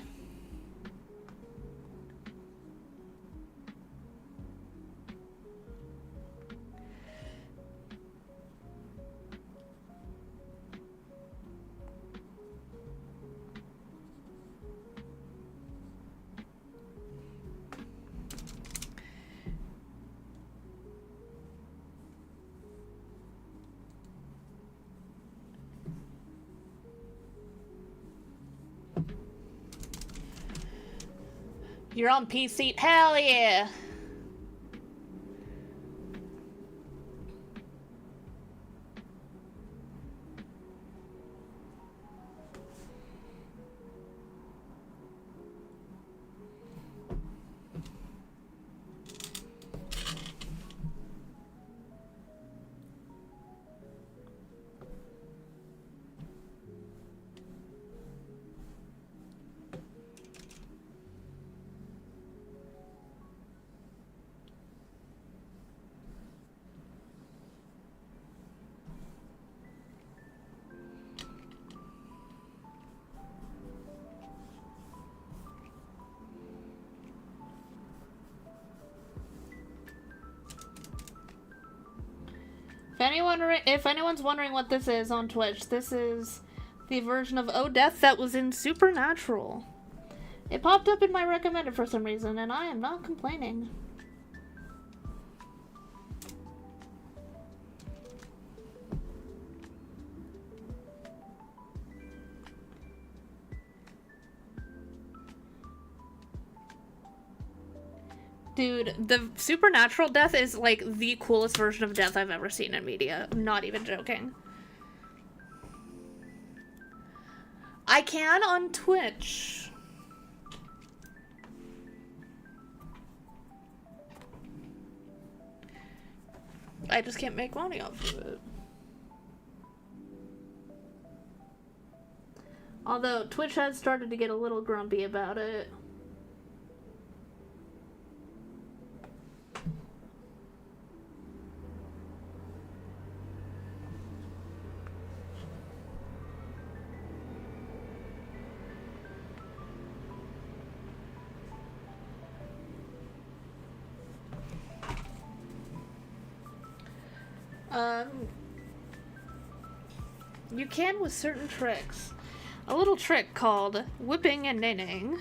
You're on PC? Hell yeah! If anyone's wondering what this is on Twitch, this is the version of Oh Death that was in Supernatural. It popped up in my recommended for some reason, and I am not complaining. Dude, the Supernatural death is like the coolest version of death I've ever seen in media. I'm not even joking. I can on Twitch. I just can't make money off of it. Although Twitch has started to get a little grumpy about it. Um, you can with certain tricks. A little trick called whipping and naining.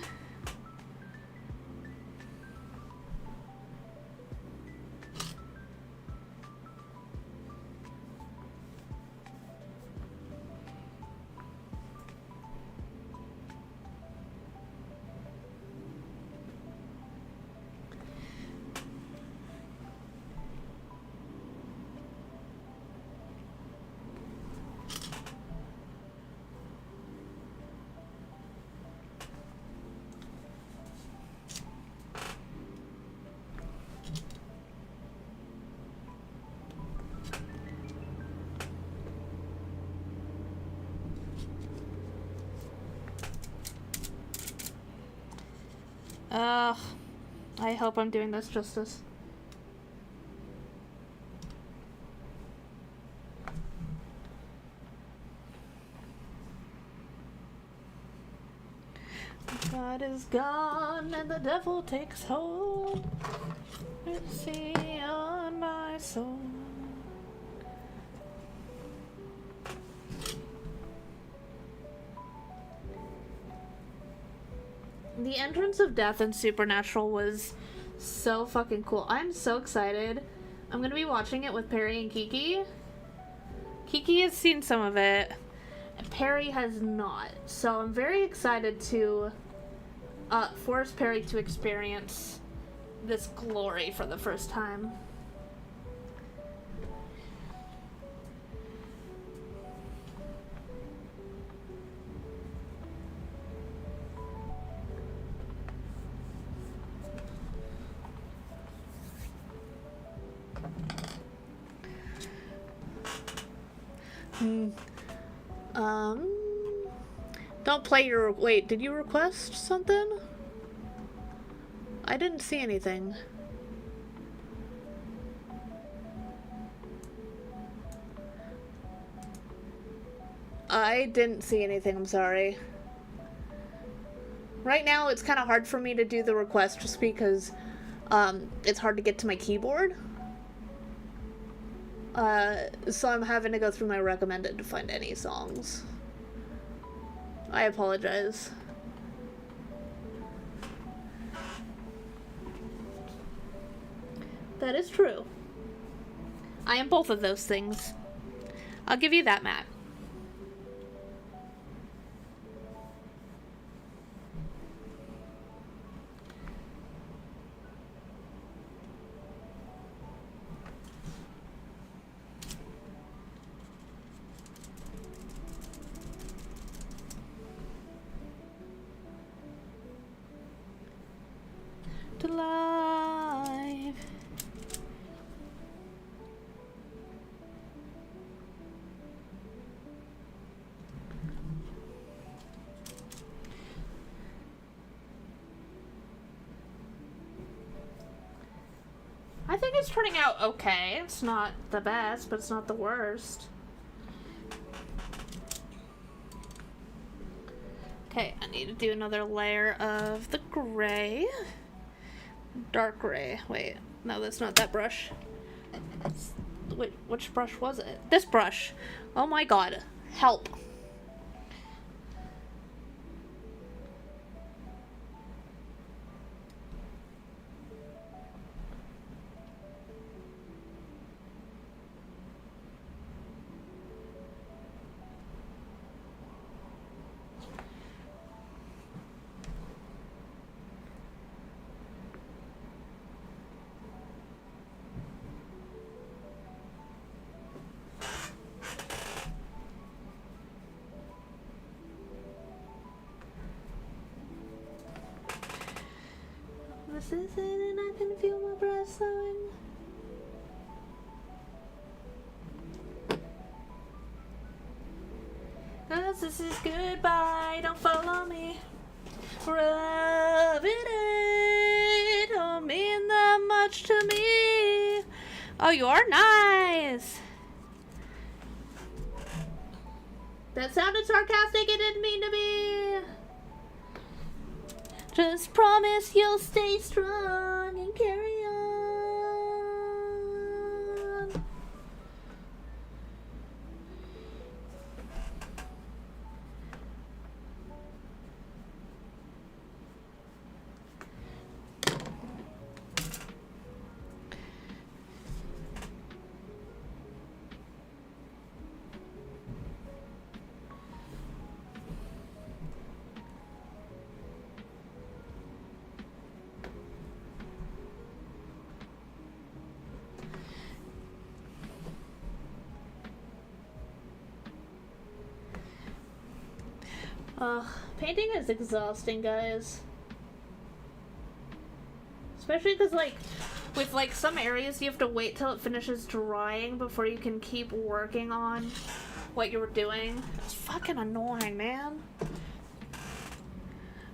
I hope I'm doing this justice. God is gone and the devil takes hold. Mercy on my soul. The entrance of death in Supernatural was so fucking cool. I'm so excited. I'm gonna be watching it with Perry and Kiki. Kiki has seen some of it, and Perry has not. So I'm very excited to force Perry to experience this glory for the first time. Don't play your... Wait, did you request something? I didn't see anything. I didn't see anything, I'm sorry. Right now, it's kind of hard for me to do the request just because it's hard to get to my keyboard. So I'm having to go through my recommended to find any songs. I apologize. That is true. I am both of those things. I'll give you that, Matt. To life. I think it's turning out okay. It's not the best, but it's not the worst. Okay, I need to do another layer of the gray. Dark gray. Wait, no, that's not that brush. Wait, which brush was it? This brush. Oh my god. Help. This is it, and I can feel my breath slowing. Cause this is goodbye, don't follow me. Rubbing it don't mean that much to me. Oh, you are nice. That sounded sarcastic, it didn't mean to be. Just promise you'll stay strong and carry on. Painting is exhausting, guys. Especially because, like, with, like, some areas you have to wait till it finishes drying before you can keep working on what you were doing. It's fucking annoying, man.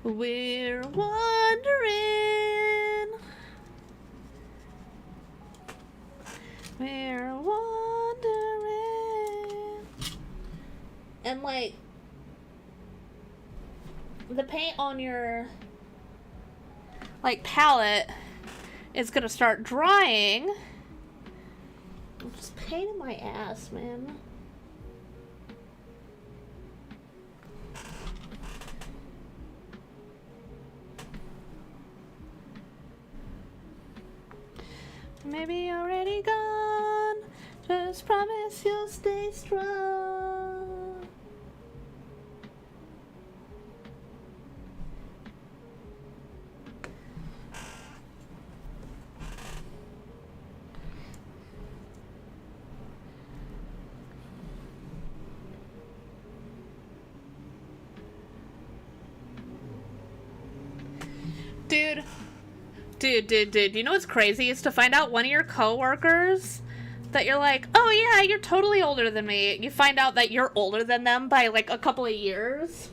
We're wondering. We're wondering. And, like, the paint on your, like, palette is gonna start drying. I'm just pain in my ass, man. Maybe already gone. Just promise you'll stay strong. Dude, you know what's crazy is to find out one of your coworkers that you're like, oh yeah, you're totally older than me. You find out that you're older than them by like a couple of years.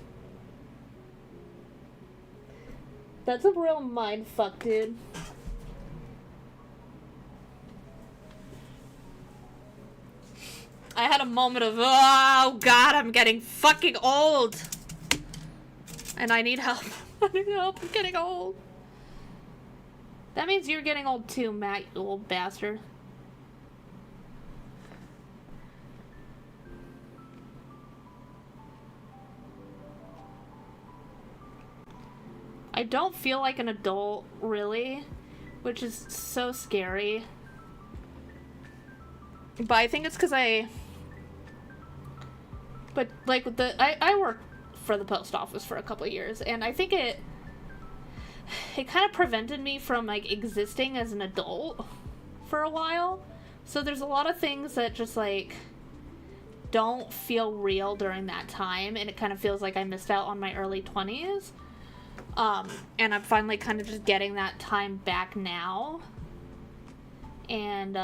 That's a real mind fuck, dude. I had a moment of, oh god, I'm getting fucking old. And I need help. I need help, I'm getting old. That means you're getting old too, Matt, you old bastard. I don't feel like an adult, really, which is so scary. But I think it's because but, like, I worked for the post office for a couple of years, and I think it kind of prevented me from, like, existing as an adult for a while. So there's a lot of things that just, like, don't feel real during that time, and it kind of feels like I missed out on my early 20s. And I'm finally kind of just getting that time back now. And,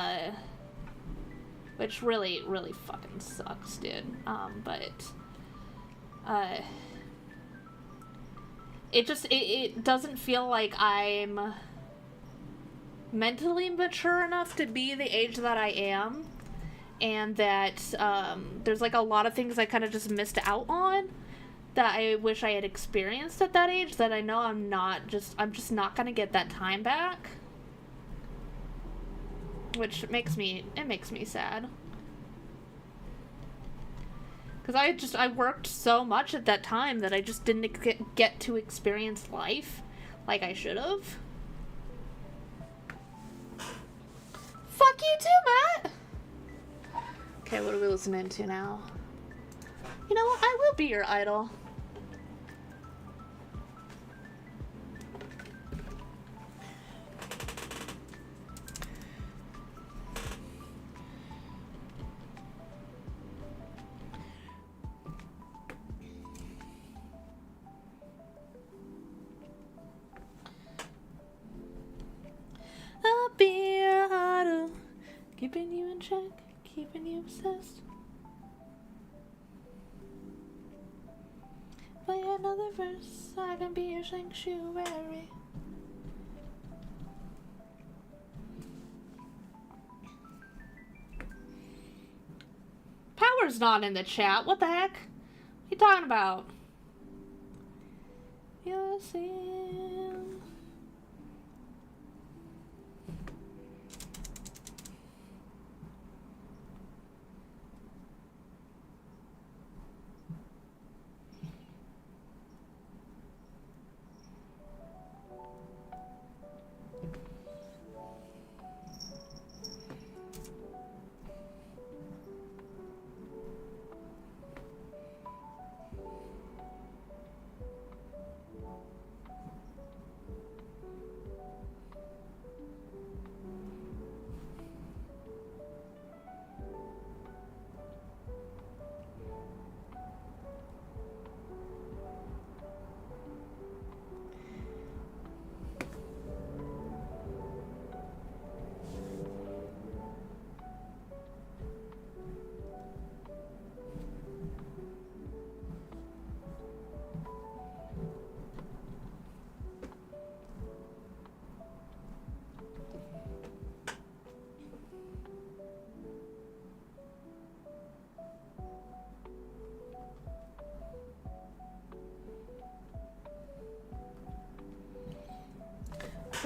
which really, really fucking sucks, dude. It doesn't feel like I'm mentally mature enough to be the age that I am, and that there's like a lot of things I kind of just missed out on that I wish I had experienced at that age, that I know I'm just not gonna get that time back, which makes me sad. Because I worked so much at that time that I just didn't get to experience life like I should have. Fuck you too, Matt! Okay, what are we listening to now? You know what? I will be your idol. I'll be your idol, keeping you in check, keeping you obsessed. Play another verse, I can be your sanctuary. Power's not in the chat, what the heck? What are you talking about? You're seeing...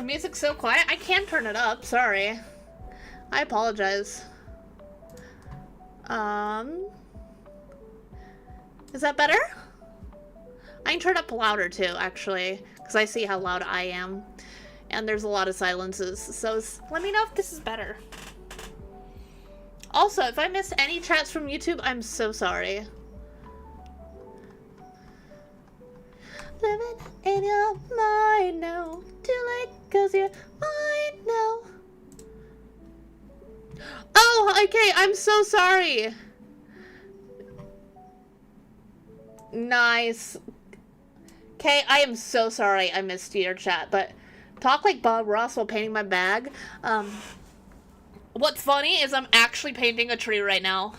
The music's so quiet. I can turn it up. Sorry. I apologize. Is that better? I can turn it up louder too, actually, because I see how loud I am. And there's a lot of silences, so let me know if this is better. Also, if I missed any chats from YouTube, I'm so sorry. Living in your mind now, too late, cause you're mine now. Oh, okay, I'm so sorry. Nice. Okay, I am so sorry I missed your chat, but talk like Bob Ross while painting my bag. What's funny is I'm actually painting a tree right now.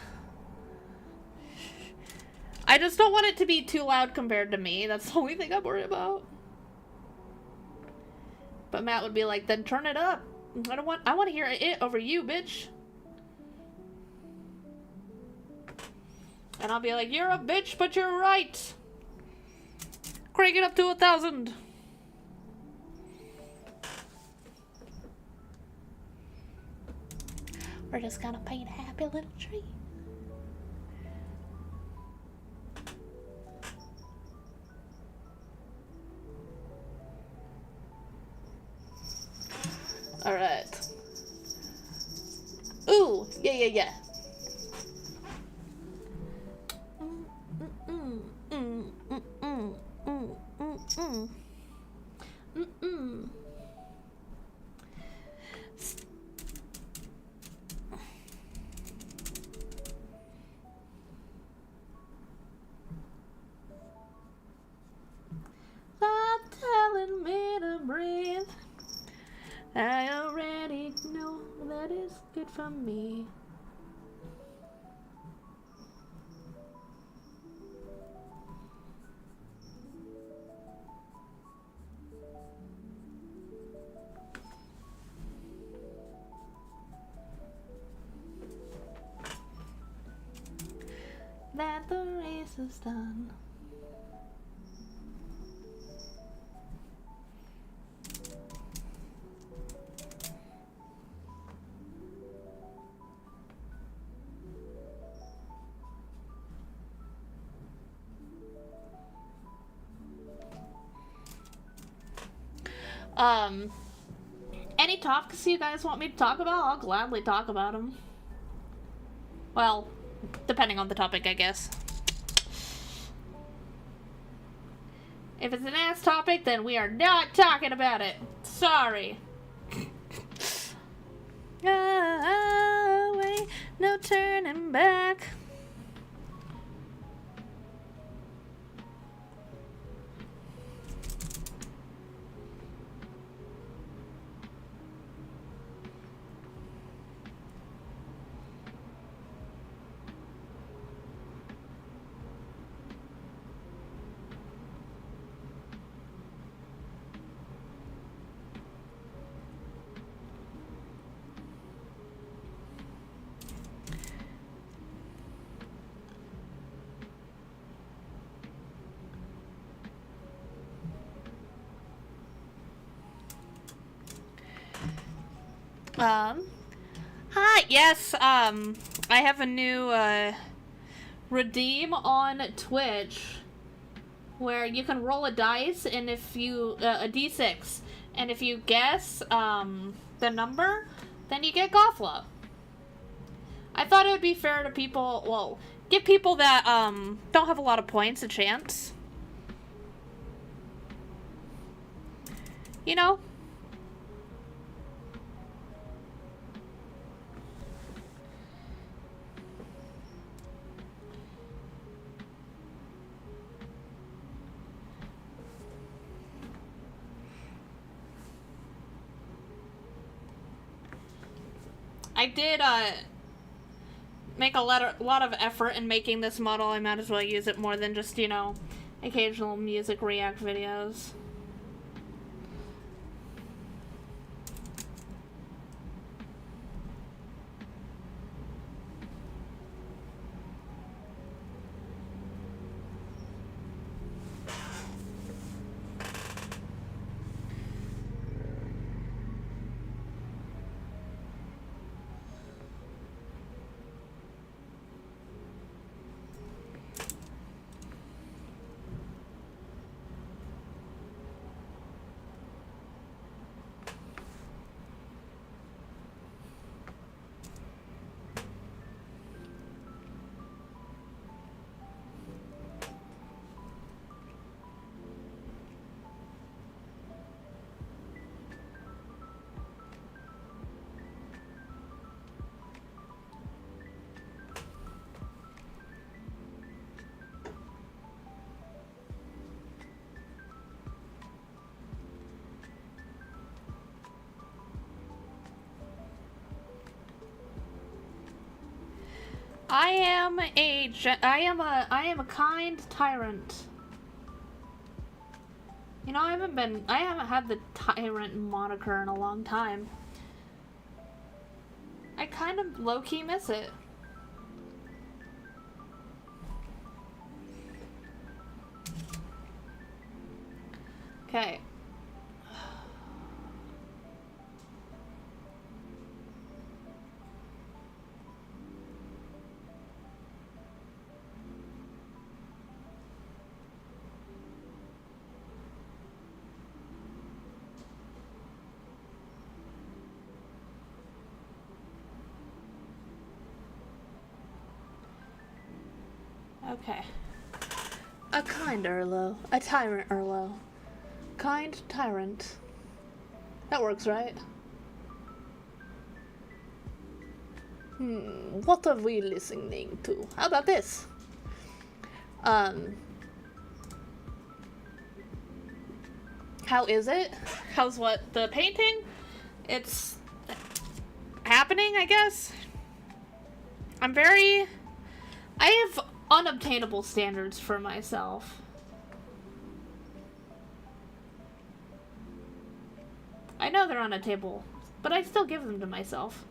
I just don't want it to be too loud compared to me. That's the only thing I'm worried about. But Matt would be like, then turn it up. I want to hear it over you, bitch. And I'll be like, you're a bitch, but you're right. Crank it up to 1,000. We're just gonna paint a happy little tree. Alright. Ooh, yeah. Stop telling me to breathe. I already know that is good for me. That the race is done. Any topics you guys want me to talk about, I'll gladly talk about them. Well, depending on the topic, I guess. If it's an ass topic, then we are not talking about it. Sorry. Wait, no turning back. Hi, yes, I have a new, redeem on Twitch, where you can roll a dice, and if you, a d6, and if you guess, the number, then you get Gothla. I thought it would be fair to people, well, give people that, don't have a lot of points a chance. You know? I did, make a lot of effort in making this model. I might as well use it more than just, you know, occasional music react videos. I am a kind tyrant. You know, I haven't had the tyrant moniker in a long time. I kind of low-key miss it. Okay. Okay. A kind Urlo. A tyrant Urlo. Kind tyrant. That works, right? What are we listening to? How about this? How is it? How's what? The painting? It's happening, I guess. I have unobtainable standards for myself. I know they're unattainable, but I still give them to myself.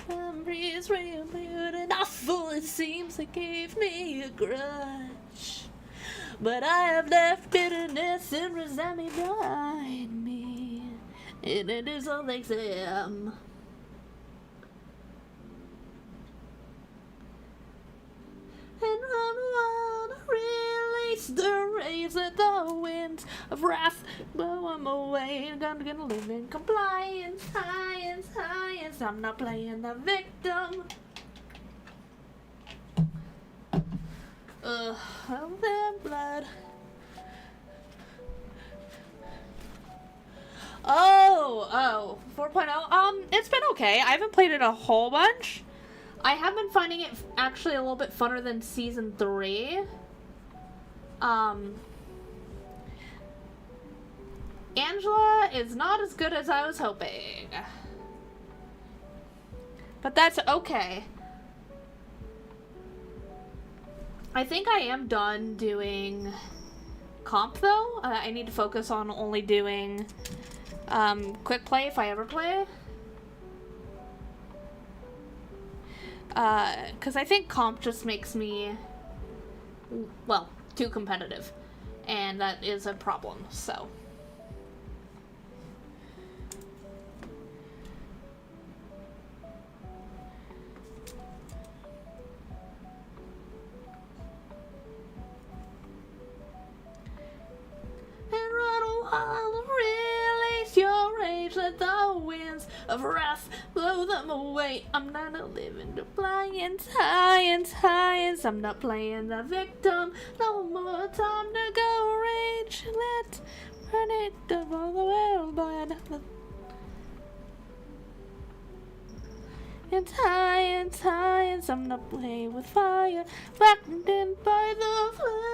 Memories real weird and awful, it seems they gave me a grudge. But I have left bitterness and resentment behind me, and it is all they am. And run wild, release the rays that the winds of wrath blow them away. I'm gonna live in compliance, science. I'm not playing the victim. Of their blood. Oh, 4.0. It's been okay. I haven't played it a whole bunch. I have been finding it actually a little bit funner than Season 3. Angela is not as good as I was hoping. But that's okay. I think I am done doing comp, though. I need to focus on only doing quick play if I ever play. Because I think comp just makes me, well, too competitive. And that is a problem, so. And run wild, release your rage, let the winds of wrath blow them away. I'm not living defiance, science. I'm not playing the victim. No more time to go rage. Let's burn it up all the world, blood. And science. I'm not playing with fire. Blackened in by the flame.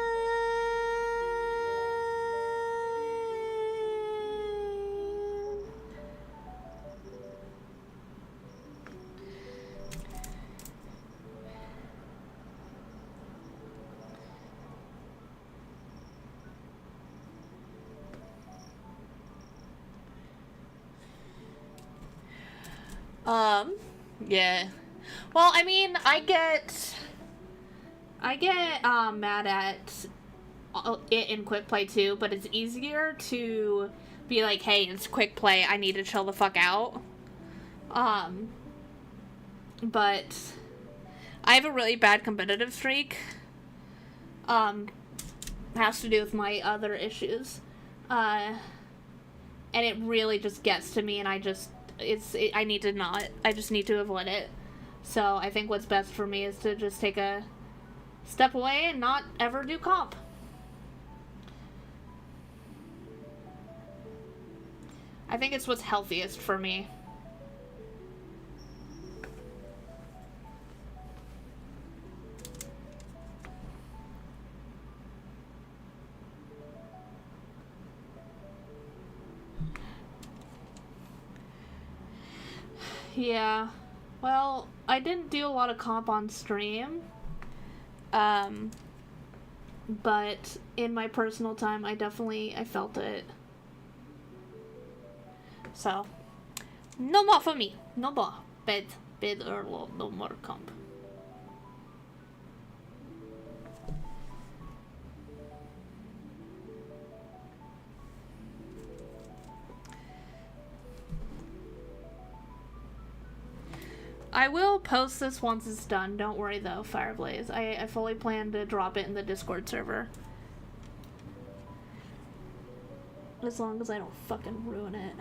Yeah. Well, I mean, I get mad at it in quick play too, but it's easier to be like, hey, it's quick play, I need to chill the fuck out. But I have a really bad competitive streak. Has to do with my other issues. And it really just gets to me, and I just need to avoid it. So I think what's best for me is to just take a step away and not ever do comp. I think it's what's healthiest for me. Yeah. Well, I didn't do a lot of comp on stream. But in my personal time, I felt it. So, no more for me. No more. Bed or no more comp. I will post this once it's done. Don't worry though, Fireblaze. I fully plan to drop it in the Discord server. As long as I don't fucking ruin it.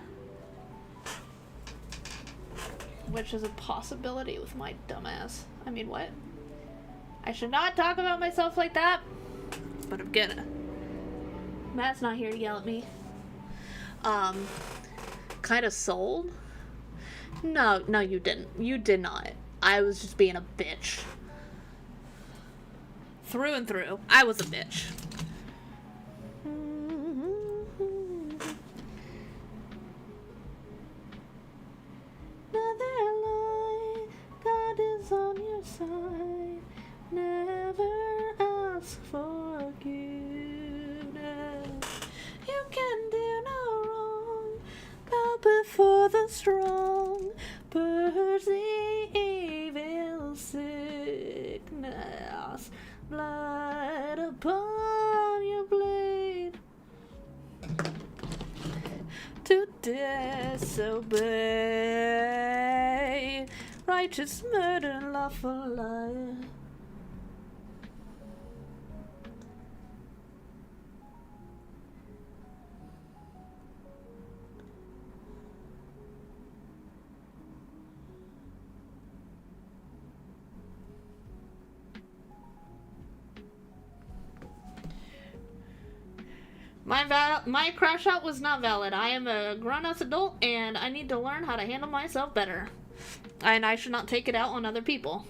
Which is a possibility with my dumbass. I mean, what? I should not talk about myself like that. But I'm gonna. Matt's not here to yell at me. Kind of sold? No, you didn't. You did not. I was just being a bitch. Through and through. I was a bitch. Another lie. God is on your side. Never ask for forgiveness. You can do no wrong. Bow before the strong. Purge the evil sickness. Blood upon your blade. To disobey. Righteous murder, lawful liar. My crash out was not valid. I am a grown-ass adult, and I need to learn how to handle myself better. And I should not take it out on other people.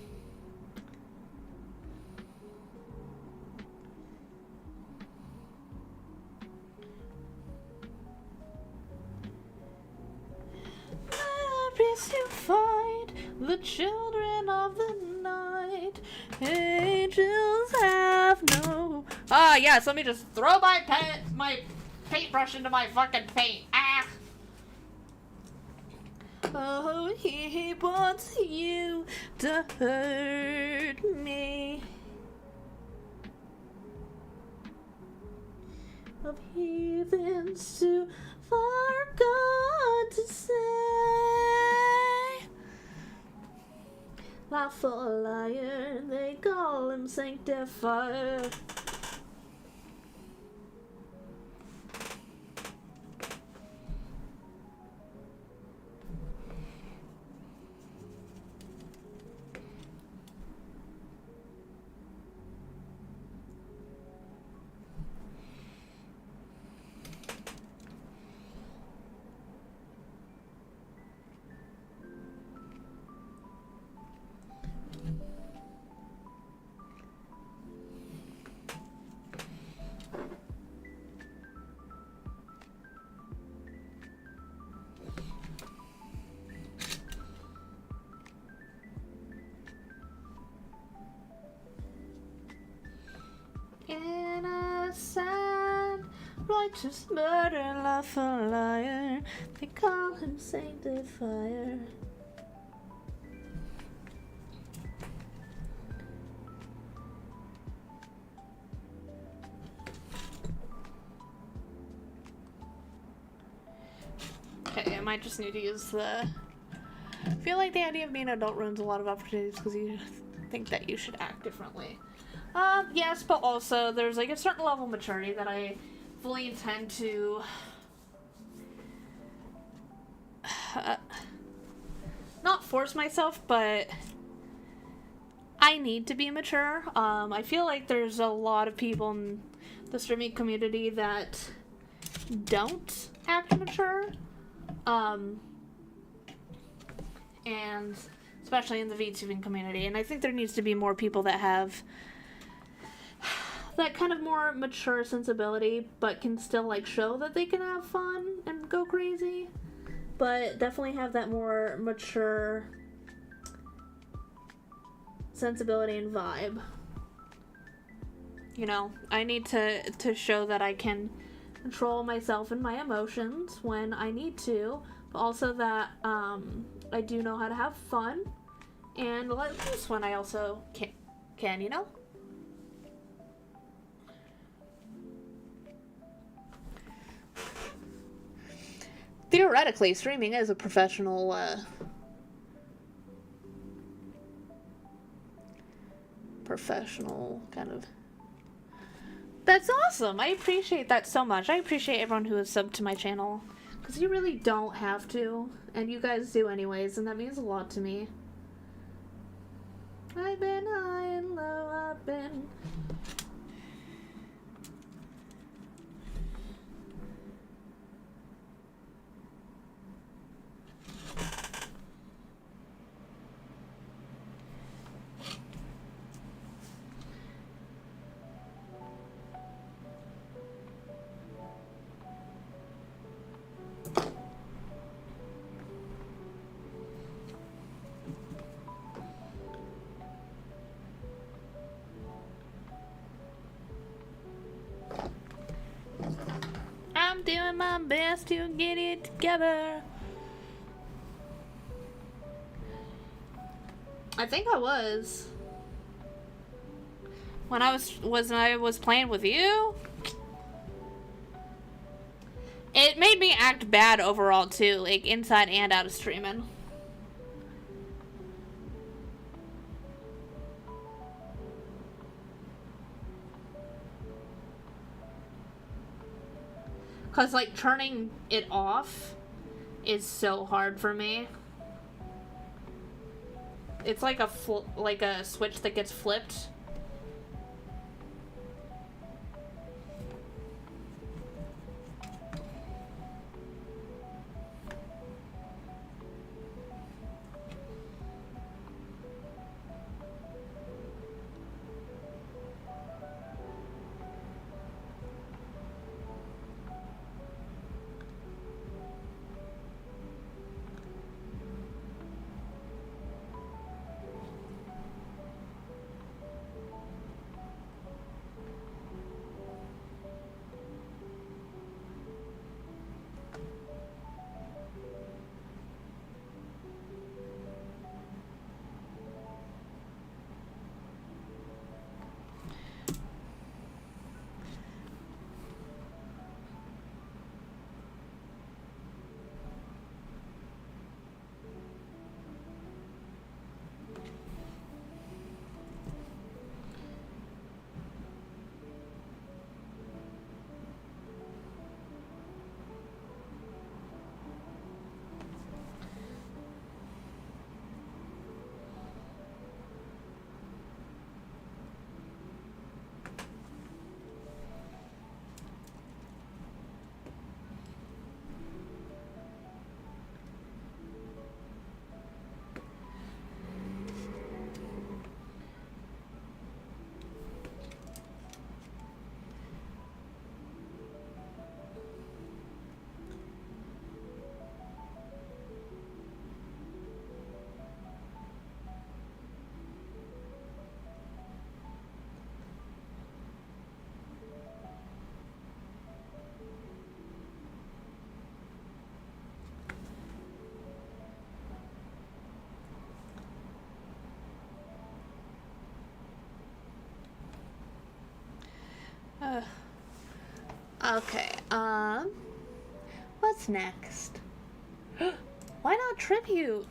Peace you find, the children of the night. Angels have no... Ah, yes, let me just throw my paintbrush into my fucking paint. Ah! Oh, he wants you to hurt me. Of heathens too far gone to say. Lawful liar, they call him sanctifier. Innocent, righteous murder, lawful liar. They call him sanctifier. Okay, I might just need to use the... I feel like the idea of being an adult ruins a lot of opportunities because you think that you should act differently. Yes, but also there's like a certain level of maturity that I fully intend to not force myself, but I need to be mature. I feel like there's a lot of people in the streaming community that don't act mature. And especially in the VTubing community. And I think there needs to be more people that have that kind of more mature sensibility, but can still like show that they can have fun and go crazy, but definitely have that more mature sensibility and vibe. You know, I need to show that I can control myself and my emotions when I need to, but also that I do know how to have fun and let loose when I also can, you know? Theoretically, streaming is a professional kind of. That's awesome. I appreciate that so much. I appreciate everyone who has subbed to my channel, because you really don't have to, and you guys do anyways, and that means a lot to me. I've been high and low, I've been... I'm doing my best to get it together. I think I was. When I was playing with you. It made me act bad overall too, like inside and out of streaming. Cause like turning it off is so hard for me. It's like a switch that gets flipped. Okay, what's next? Why not tribute?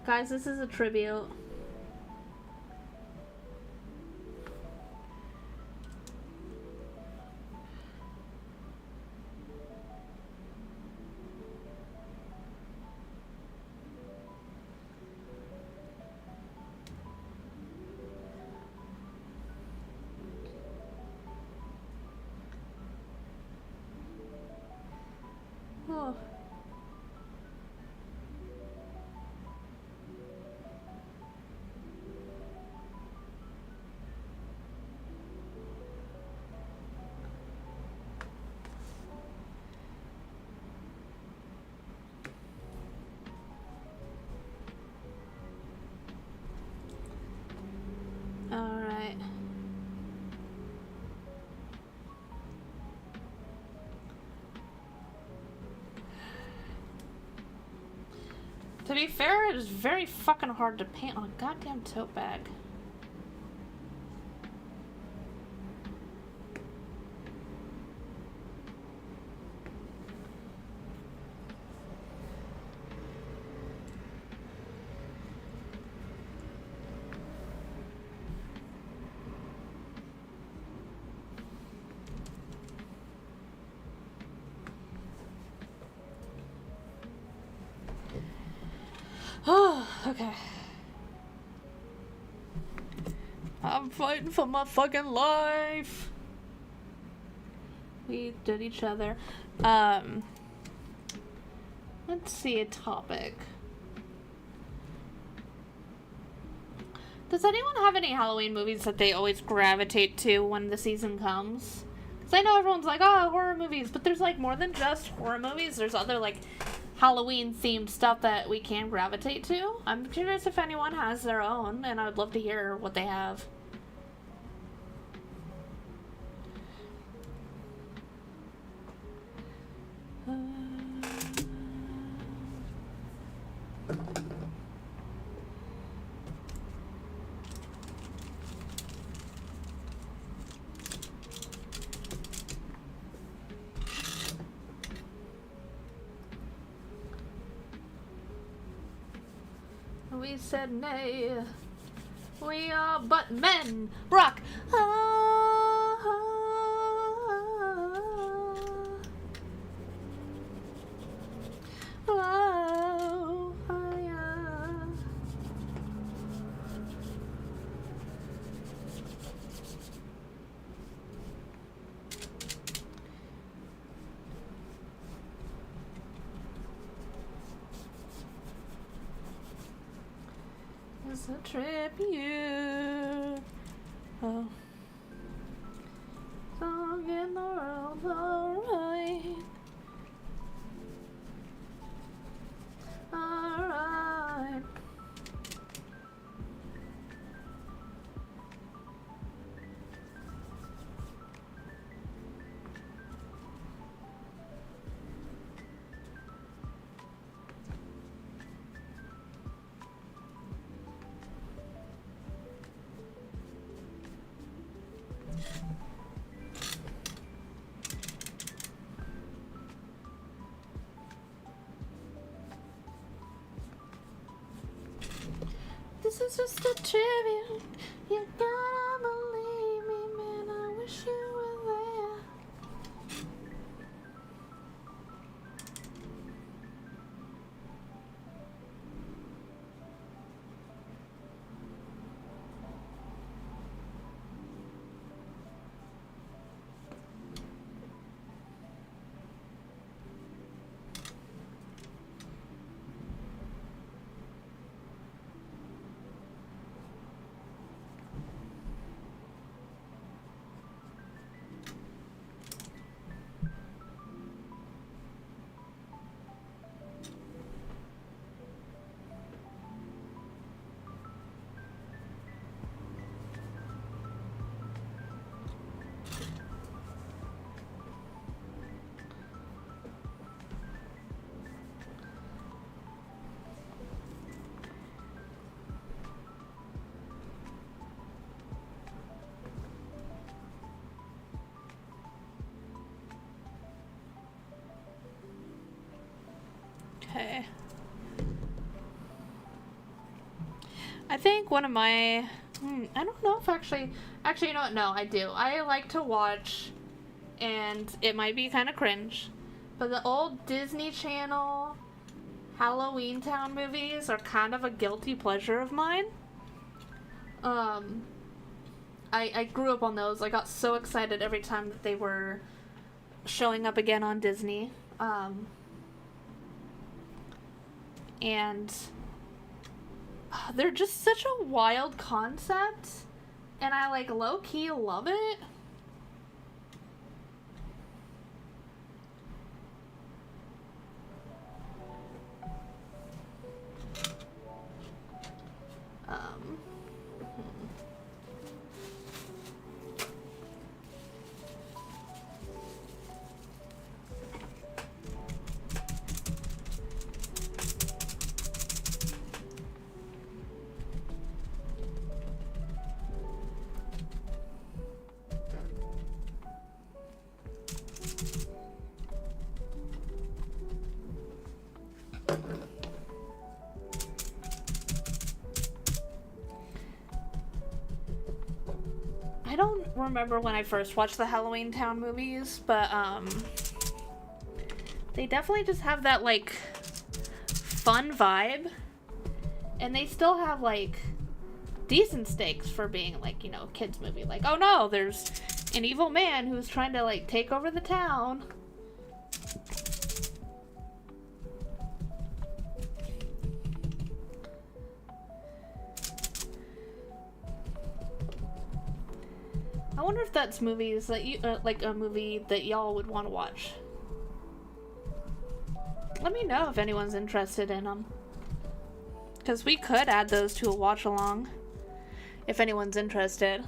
Guys, this is a tribute. Oh. To be fair, it is very fucking hard to paint on a goddamn tote bag. Oh, okay. I'm fighting for my fucking life. We did each other. Let's see a topic. Does anyone have any Halloween movies that they always gravitate to when the season comes? Because I know everyone's like, oh, horror movies, but there's like more than just horror movies. There's other like Halloween themed stuff that we can gravitate to. I'm curious if anyone has their own, and I would love to hear what they have. We said nay. We are but men. Rock. It's a tribute. Oh. Song in the world's alright. Alright. This is just a tribute. You gotta believe me, man. I wish you were there. Okay. I think one of my... I don't know if actually, you know what? No, I do. I like to watch, and it might be kind of cringe, but the old Disney Channel Halloween Town movies are kind of a guilty pleasure of mine. I grew up on those. I got so excited every time that they were showing up again on Disney. And they're just such a wild concept, and I like low-key love it. I don't remember when I first watched the Halloween Town movies, but they definitely just have that like fun vibe, and they still have like decent stakes for being like, you know, a kids movie. Like, oh no, there's an evil man who's trying to like take over the town. I wonder if that's movies that you like a movie that y'all would want to watch. Let me know if anyone's interested in them, because we could add those to a watch along if anyone's interested.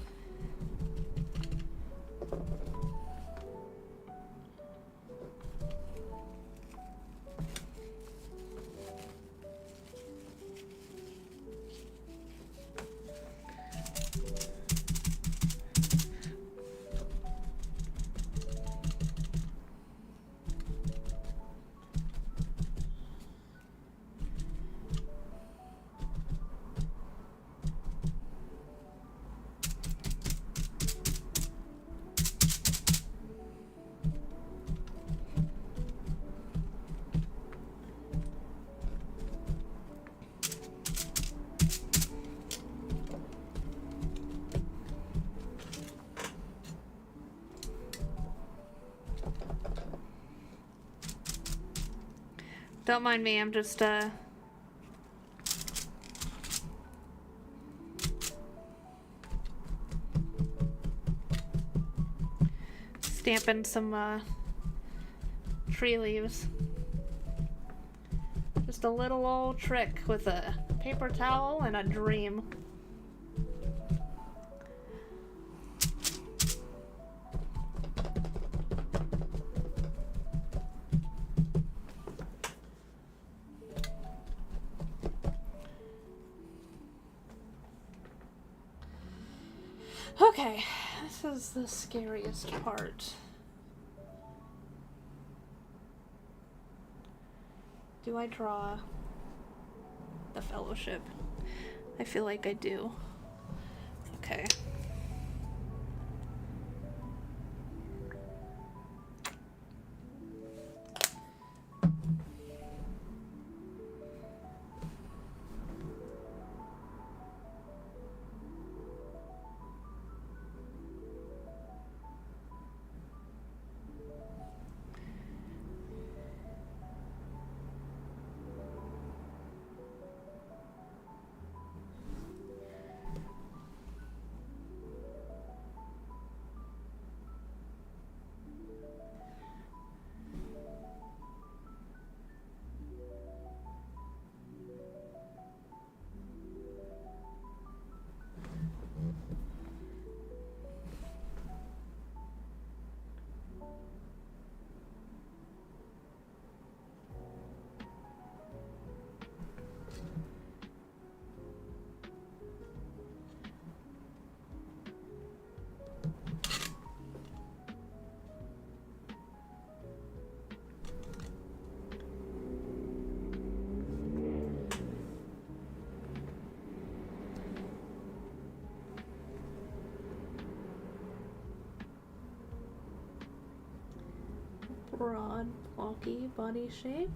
Don't mind me, I'm just, stamping some, tree leaves. Just a little old trick with a paper towel and a dream. Okay, this is the scariest part. Do I draw the Fellowship? I feel like I do. Okay. Broad, blocky body shape.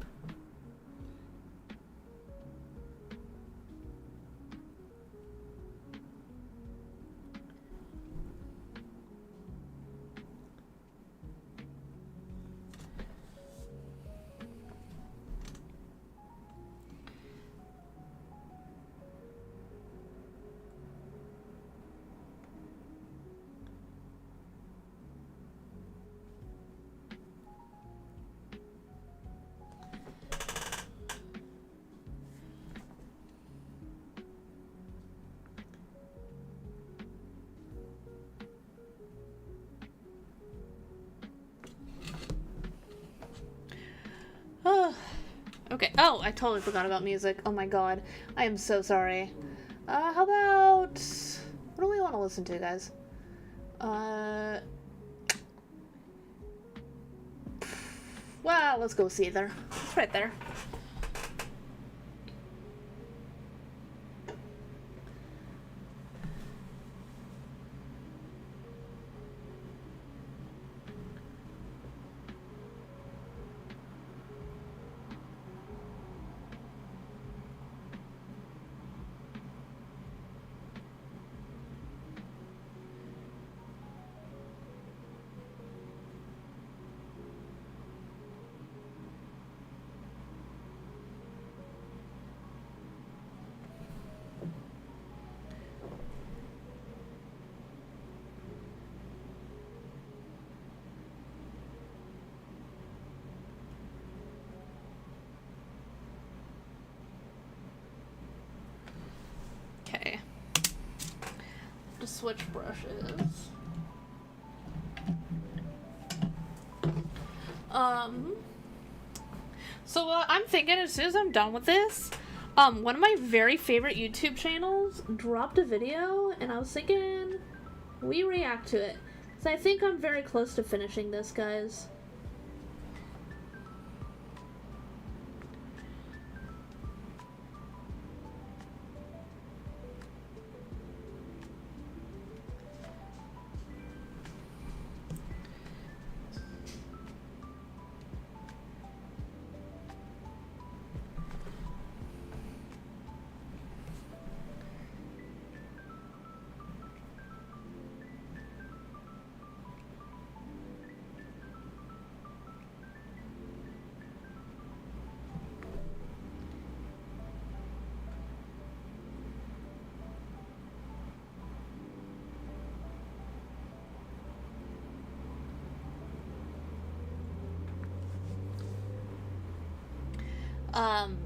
Okay. Oh, I totally forgot about music. Oh my god. I am so sorry. How about... What do we want to listen to, guys? Well, let's go see there. It's right there. switch brushes. So I'm thinking as soon as I'm done with this, one of my very favorite YouTube channels dropped a video, and I was thinking we react to it. So I think I'm very close to finishing this, guys. Um,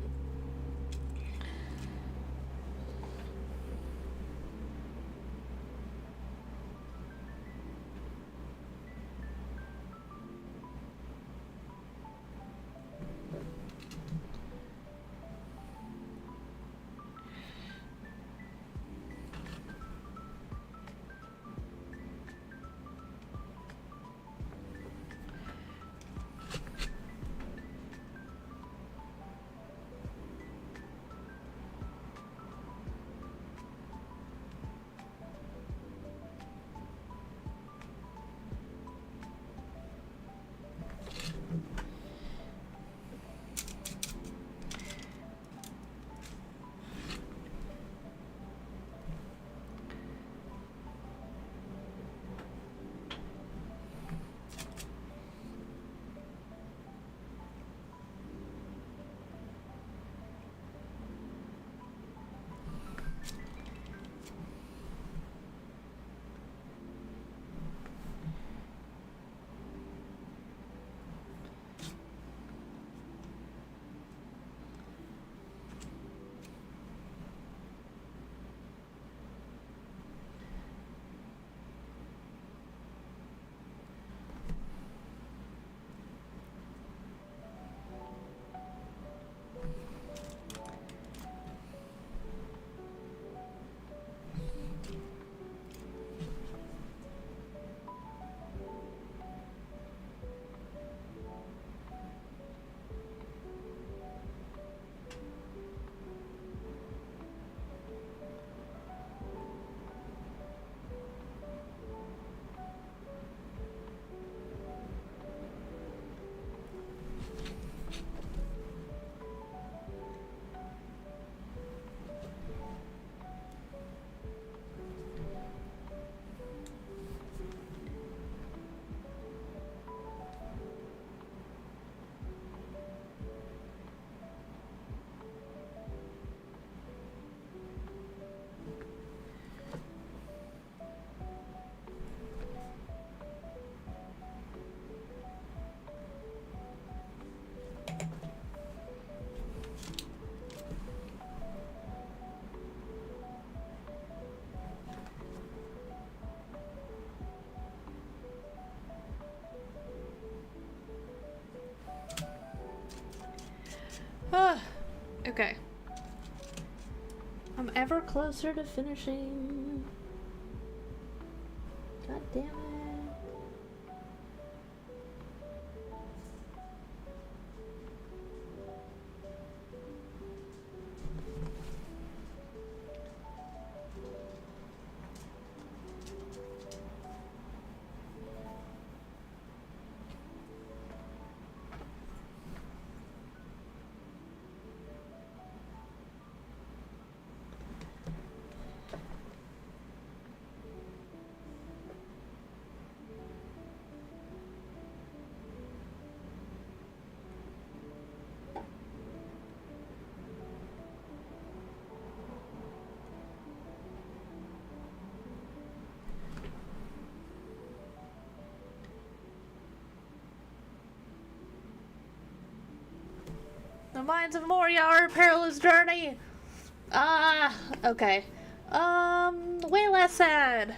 okay. I'm ever closer to finishing. God damn it. The Mines of Moria, our perilous journey. Okay. way less sad.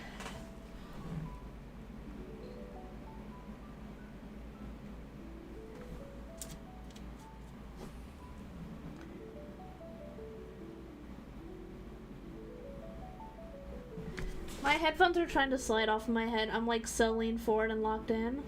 My headphones are trying to slide off of my head. I'm like so leaned forward and locked in.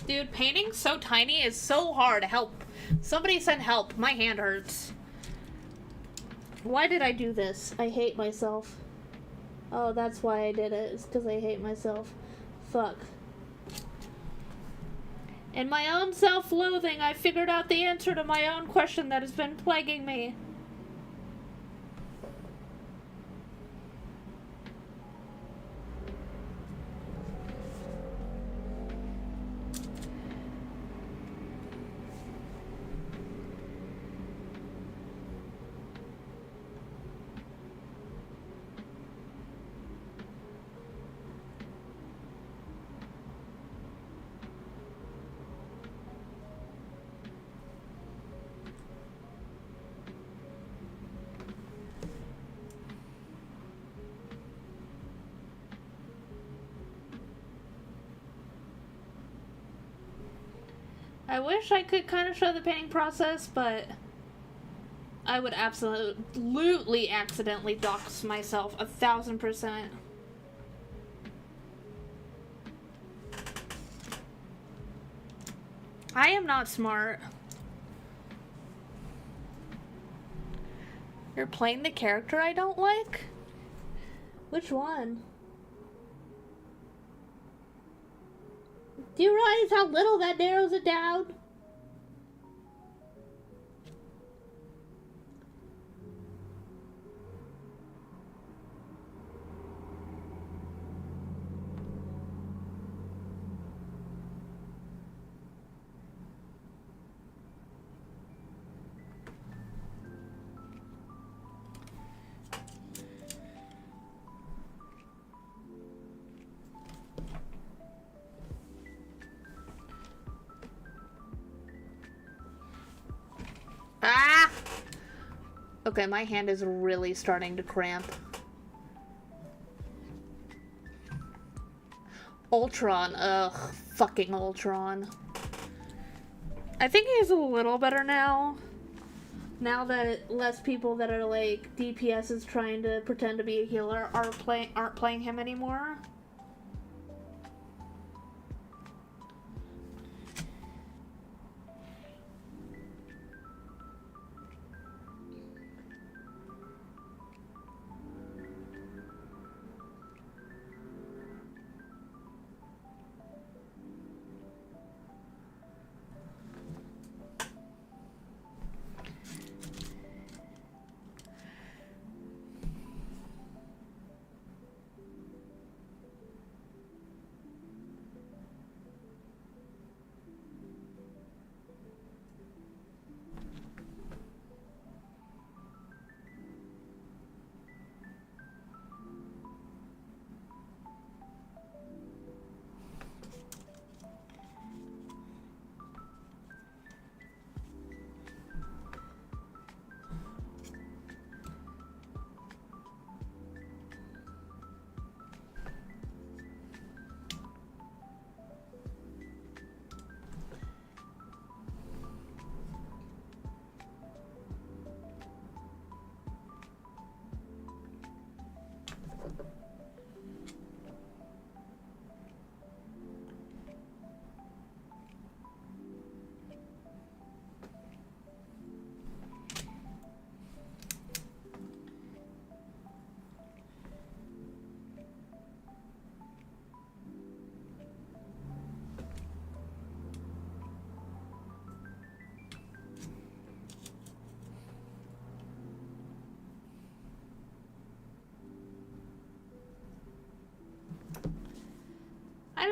Dude, painting so tiny is so hard. Help. Somebody send help. My hand hurts. Why did I do this? I hate myself. Oh, that's why I did it. It's because I hate myself. Fuck. In my own self-loathing, I figured out the answer to my own question that has been plaguing me. I wish I could kind of show the painting process, but I would absolutely accidentally dox myself 1000%. I am not smart. You're playing the character I don't like? Which one? Do you realize how little that narrows it down? Ah! Okay, my hand is really starting to cramp. Ultron, ugh, fucking Ultron. I think he's a little better now. Now that less people that are like DPS is trying to pretend to be a healer aren't playing him anymore.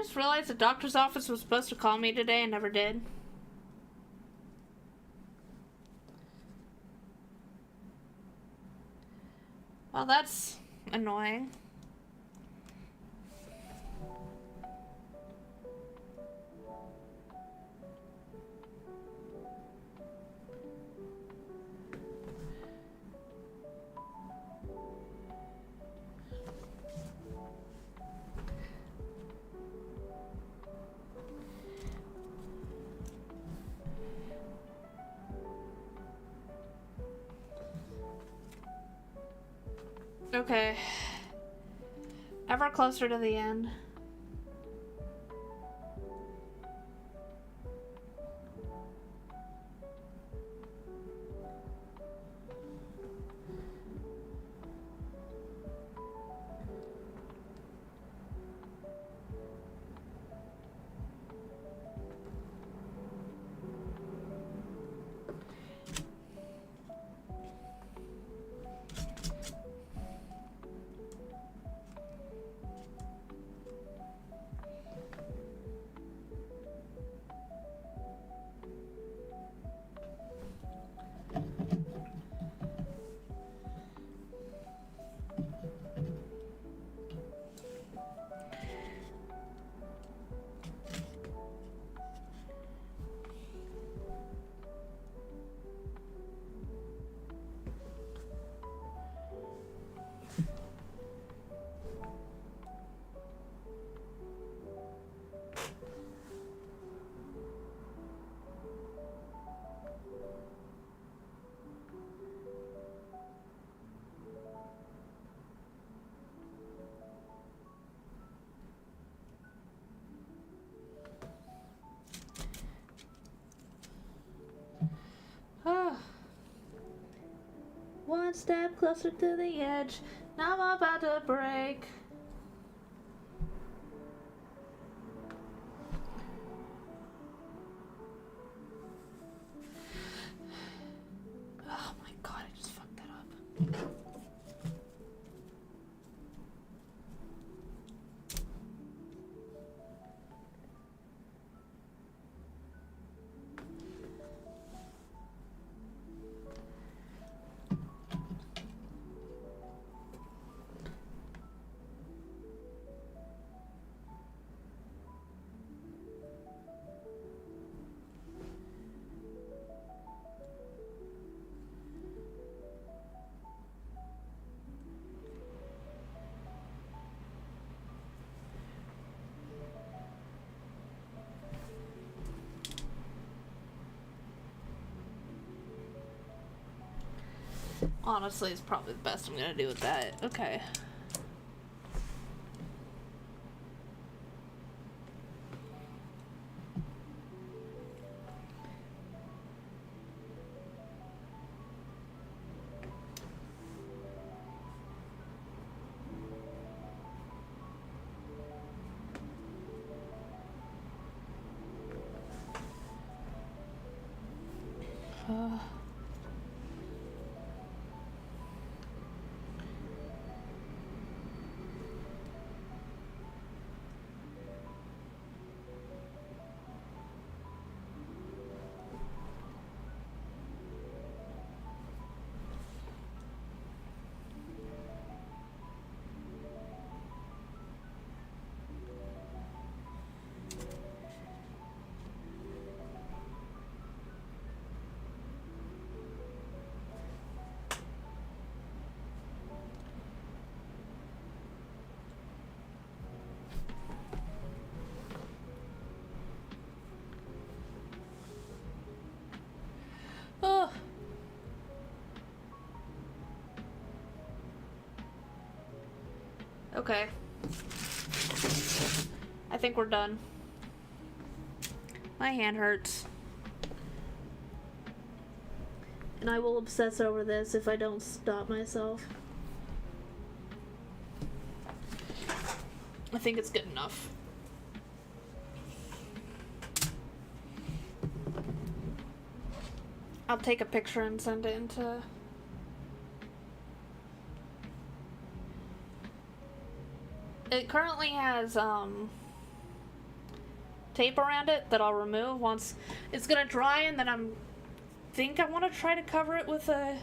just realized the doctor's office was supposed to call me today and never did. Well, that's annoying. Okay. Ever closer to the end. One step closer to the edge. Now I'm about to break. Oh my god, I just fucked that up. Honestly, it's probably the best I'm gonna do with that. Okay. Oh. Okay. I think we're done. My hand hurts. And I will obsess over this if I don't stop myself. I think it's good enough. I'll take a picture and send it into... It currently has, tape around it that I'll remove once it's gonna dry, and then I want to try to cover it with a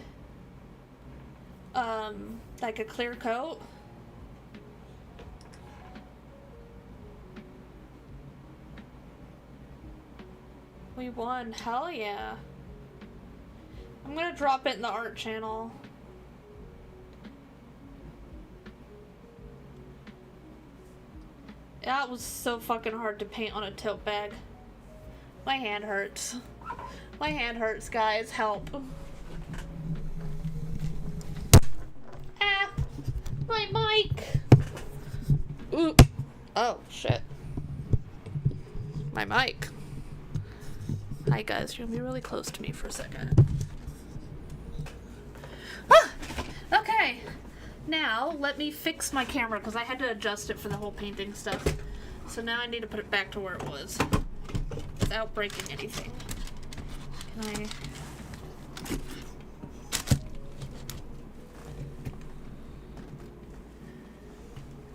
like a clear coat. We won. Hell yeah. I'm gonna drop it in the art channel. That was so fucking hard to paint on a tote bag. My hand hurts. My hand hurts, guys. Help. Ah! My mic! Ooh. Oh, shit. My mic. Hi, guys. You're gonna be really close to me for a second. Ah! Okay. Now, let me fix my camera, because I had to adjust it for the whole painting stuff. So now I need to put it back to where it was, without breaking anything. Can I...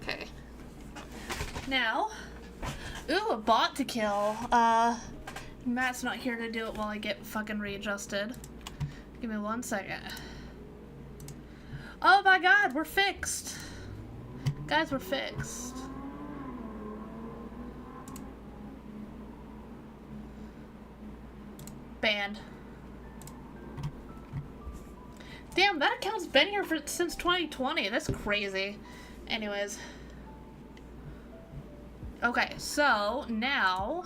Okay. Now, ooh, a bot to kill. Matt's not here to do it while I get fucking readjusted. Give me 1 second. Oh my god, we're fixed. Guys, we're fixed. Banned. Damn, that account's been here since 2020. That's crazy. Anyways. Okay, so now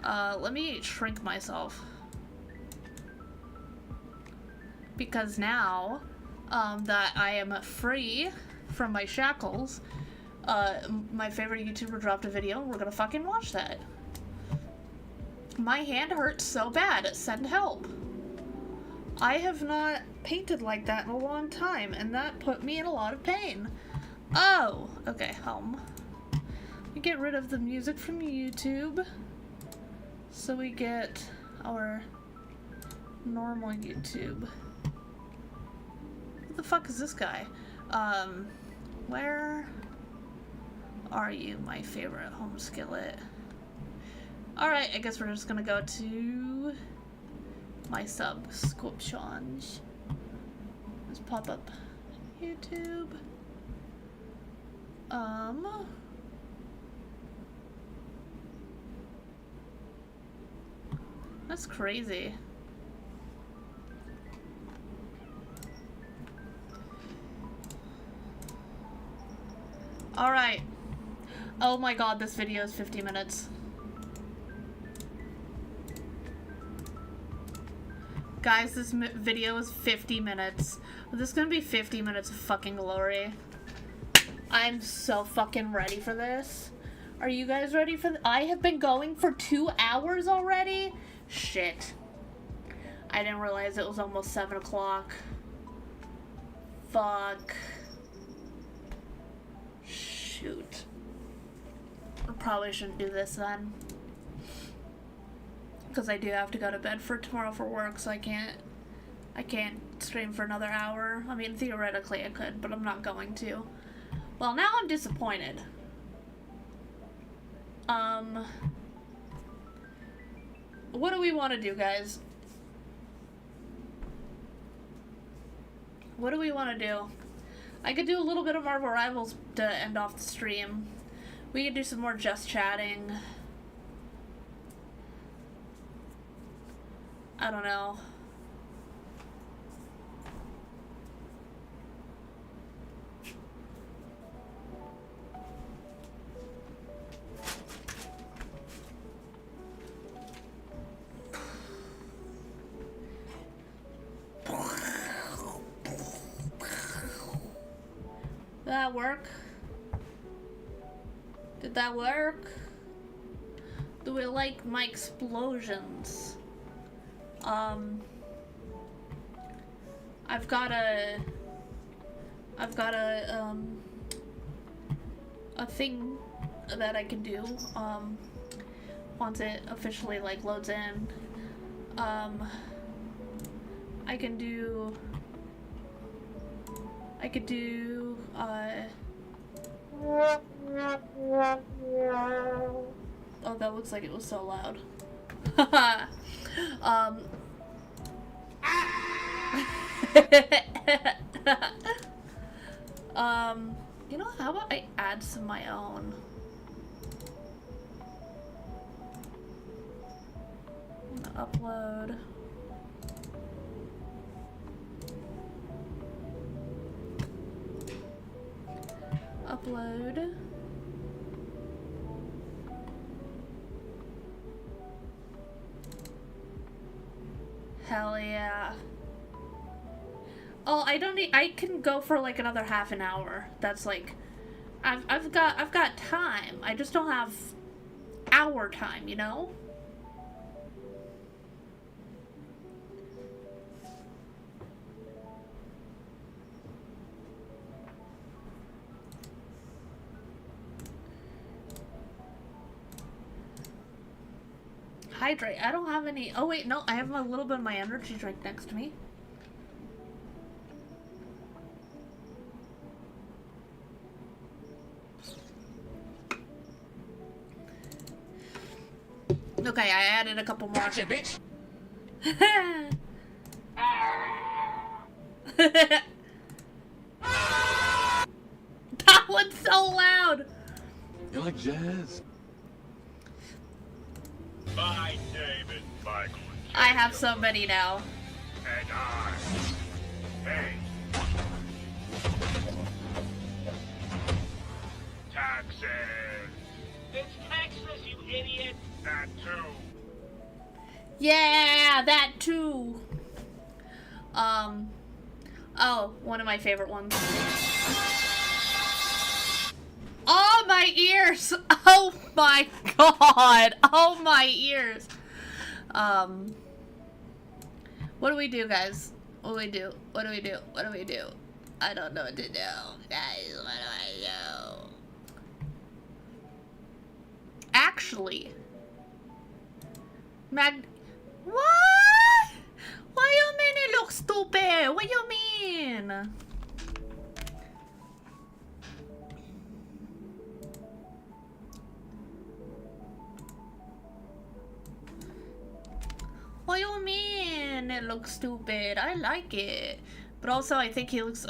let me shrink myself. Because now that I am free from my shackles, my favorite YouTuber dropped a video and we're gonna fucking watch that. My hand hurts so bad. Send help. I have not painted like that in a long time, and that put me in a lot of pain. Oh, okay, we get rid of the music from YouTube, so we get our normal YouTube. Who the fuck is this guy? Where are you, my favorite home skillet? Alright, I guess we're just gonna go to my subscriptions. Let's pop up YouTube. That's crazy. Alright. Oh my god, this video is 50 minutes. Guys, this video is 50 minutes. This is gonna be 50 minutes of fucking glory. I'm so fucking ready for this. Are you guys ready for I have been going for 2 hours already? Shit. I didn't realize it was almost 7 o'clock. Fuck. Shoot. I probably shouldn't do this then. Because I do have to go to bed for tomorrow for work, so I can't stream for another hour. I mean, theoretically I could, but I'm not going to. Well, now I'm disappointed. What do we want to do, guys? What do we want to do? I could do a little bit of Marvel Rivals to end off the stream. We could do some more just chatting. I don't know. Did that work? Did that work? Do we like my explosions? I've got a thing that I can do, once it officially, like, loads in. I could do, looks like it was so loud. You know, how about I add some of my own? I'm gonna upload. Upload. Hell yeah. Oh, I don't need, I can go for like another half an hour. That's like, I've got time. I just don't have hour time, you know? Hydrate. I don't have any. Oh wait, no, I have a little bit of my energy drink next to me. Okay, I added a couple more. Gotcha, bitch. That one's so loud. You like jazz? My name is Michael. I have so many now. And I. Hey. Taxes. It's taxes, you idiot. That too. Yeah, that too. Oh, one of my favorite ones. Oh, my ears! Oh my god! Oh, my ears! What do we do, guys? What do we do? What do we do? What do we do? I don't know what to do. Guys, what do I do? Actually... What? What do you mean it looks stupid? What do you mean? What do you mean it looks stupid? I like it. But also I think he looks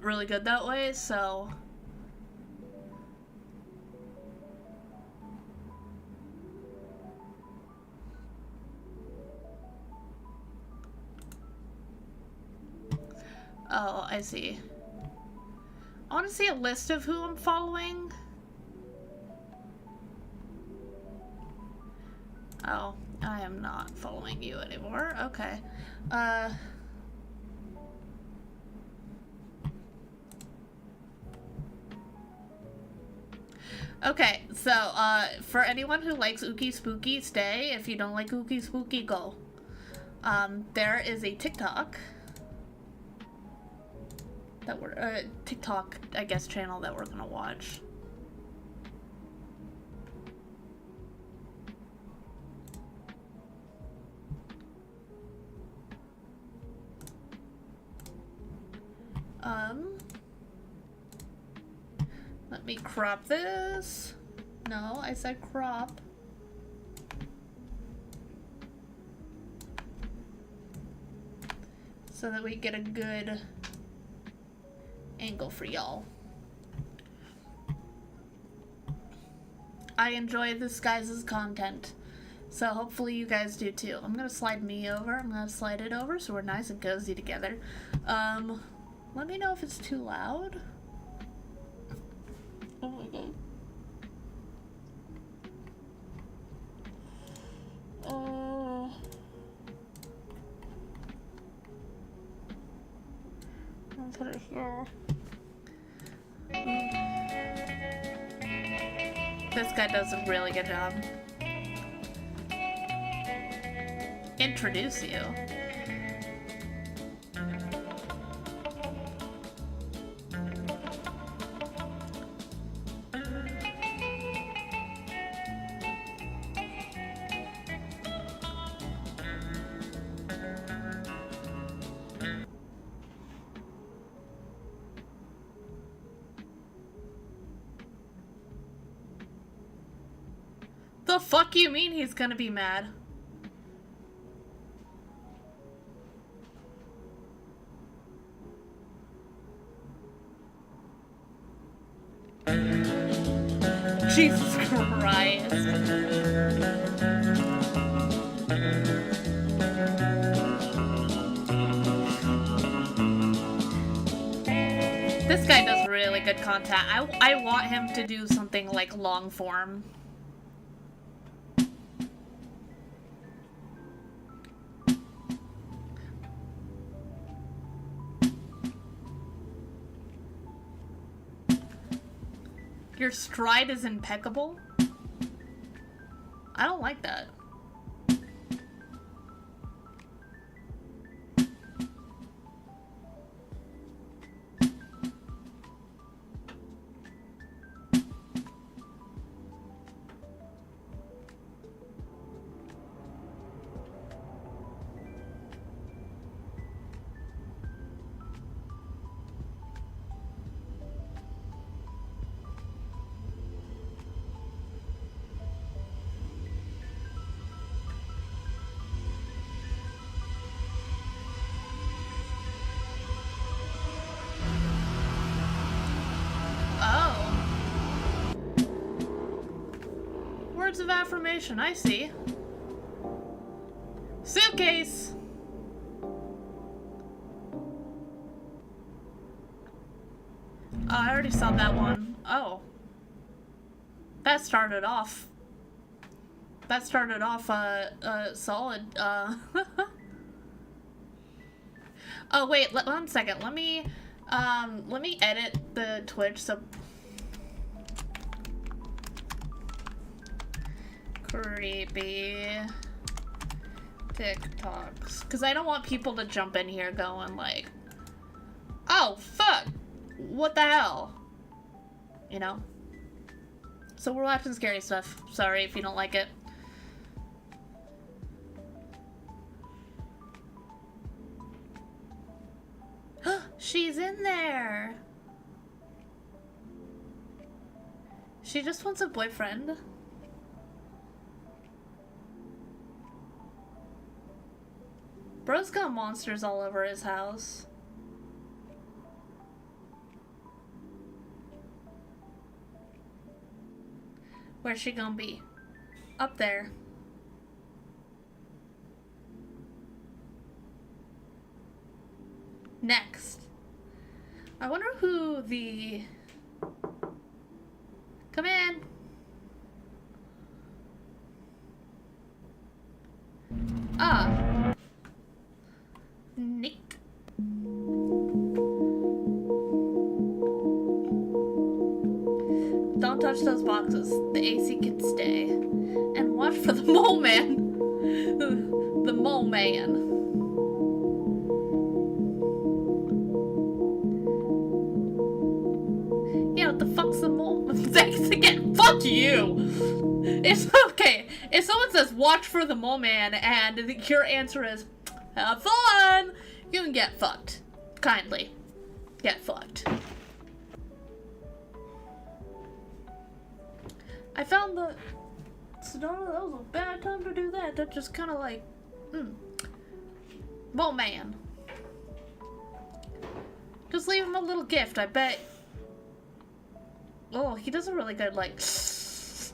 really good that way, so... Oh, I see. I want to see a list of who I'm following. Oh, I am not following you anymore. Okay. Okay, so, for anyone who likes Ookie Spooky, stay. If you don't like Ookie Spooky, go. There is a TikTok that we're, TikTok, I guess, channel that we're gonna watch. Let me crop this. No, I said crop. So that we get a good angle for y'all. I enjoy this guys' content, so hopefully you guys do too. I'm gonna slide me over. I'm gonna slide it over so we're nice and cozy together. Let me know if it's too loud. Oh my god. I'll put it here. This guy does a really good job. Introduce you. The The fuck you mean he's gonna be mad? Jesus Christ. This guy does really good content. I want him to do something like long form. Your stride is impeccable? I don't like that. Words of affirmation, I see. Suitcase! Oh, I already saw that one. Oh. That started off. That started off, solid. Oh, wait, 1 second. Let me edit the Twitch so... Creepy TikToks. Because I don't want people to jump in here going like, oh, fuck! What the hell? You know? So we're watching scary stuff. Sorry if you don't like it. She's in there! She just wants a boyfriend. Bro's got monsters all over his house. Where's she gonna be? Up there. Next. I wonder who the... Come in! Ah. Nick. Don't touch those boxes. The AC can stay. And watch for the mole man. The mole man. Yeah, what the fuck's the mole? Thanks again. Fuck you! It's okay. If someone says watch for the mole man and your answer is have fun, you can get fucked. Kindly. Get fucked. I found the... Sedona, that was a bad time to do that. That just kind of like... Well, man. Just leave him a little gift, I bet. Oh, he does a really good, like...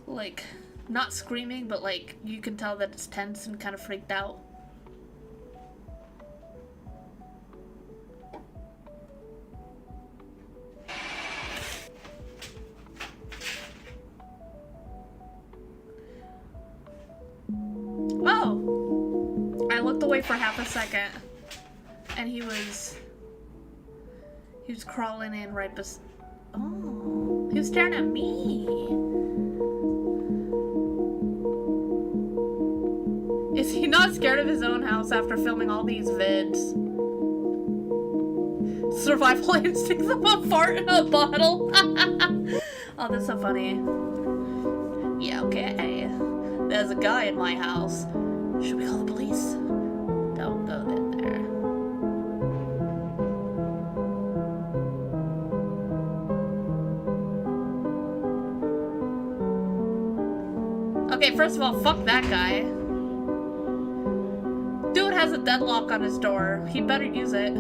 Like, not screaming, but like, you can tell that it's tense and kind of freaked out. Oh! I looked away for half a second, and he was crawling in right oh, he was staring at me. Is he not scared of his own house after filming all these vids? Survival instincts of a fart in a bottle. Oh, that's so funny. Yeah, okay. There's a guy in my house. Should we call the police? Don't go in there. Okay, first of all, fuck that guy. Dude has a deadlock on his door. He better use it.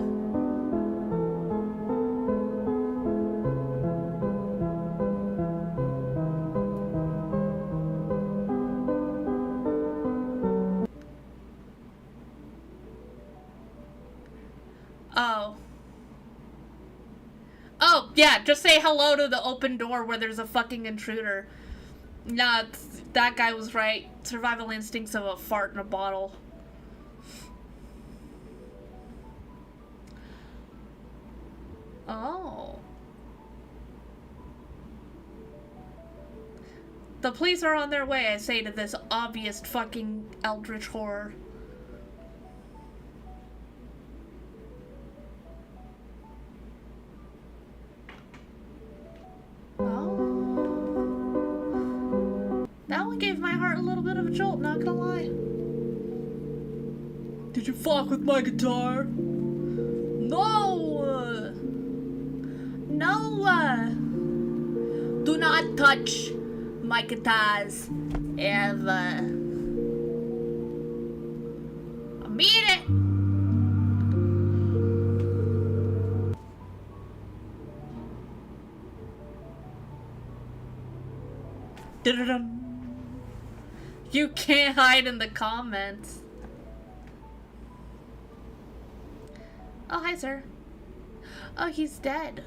Oh. Oh, yeah, just say hello to the open door where there's a fucking intruder. Nah, that guy was right. Survival instincts of a fart in a bottle. Oh. The police are on their way, I say to this obvious fucking eldritch horror. Oh. That one gave my heart a little bit of a jolt, not gonna lie. Did you fuck with my guitar? No! No! Do not touch my guitars ever. I mean it! Da-da-dum. You can't hide in the comments. Oh, hi, sir. Oh, he's dead.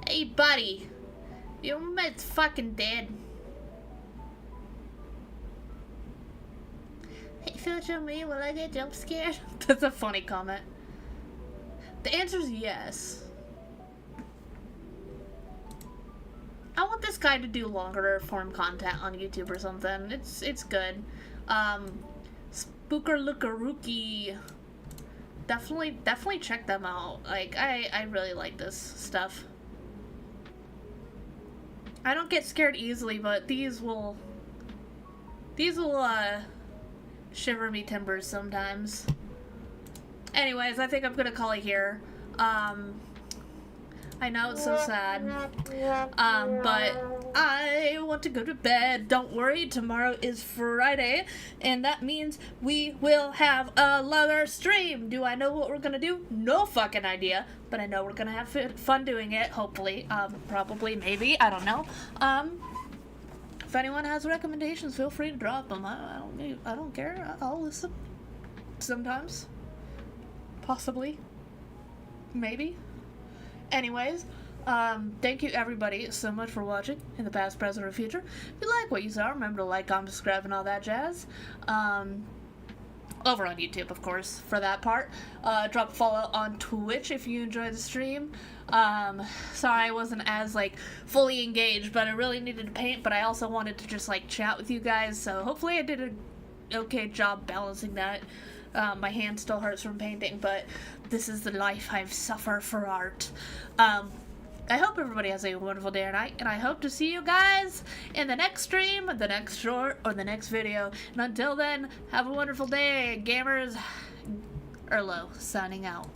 Hey, buddy. Your mate's fucking dead. Hey, future me, will I get jump scared? That's a funny comment. The answer is yes. I want this guy to do longer form content on YouTube or something. It's good. Spooker Lookarookie. Definitely check them out. Like, I really like this stuff. I don't get scared easily, but these will shiver me timbers sometimes. Anyways, I think I'm gonna call it here. I know it's so sad, but I want to go to bed. Don't worry, tomorrow is Friday, and that means we will have another stream. Do I know what we're gonna do? No fucking idea, but I know we're gonna have fun doing it, hopefully. Probably, maybe, I don't know. If anyone has recommendations, feel free to drop them. I don't care. I'll listen. Sometimes. Possibly. Maybe. Anyways, thank you everybody so much for watching in the past, present, or future. If you like what you saw, remember to like, comment, subscribe, and all that jazz. Over on YouTube, of course, for that part. Drop a follow on Twitch if you enjoyed the stream. Sorry I wasn't as, like, fully engaged, but I really needed to paint, but I also wanted to just, like, chat with you guys, so hopefully I did an okay job balancing that. My hand still hurts from painting, but this is the life I've suffered for art. I hope everybody has a wonderful day or night, and I hope to see you guys in the next stream, the next short, or the next video. And until then, have a wonderful day, gamers. Erlo, signing out.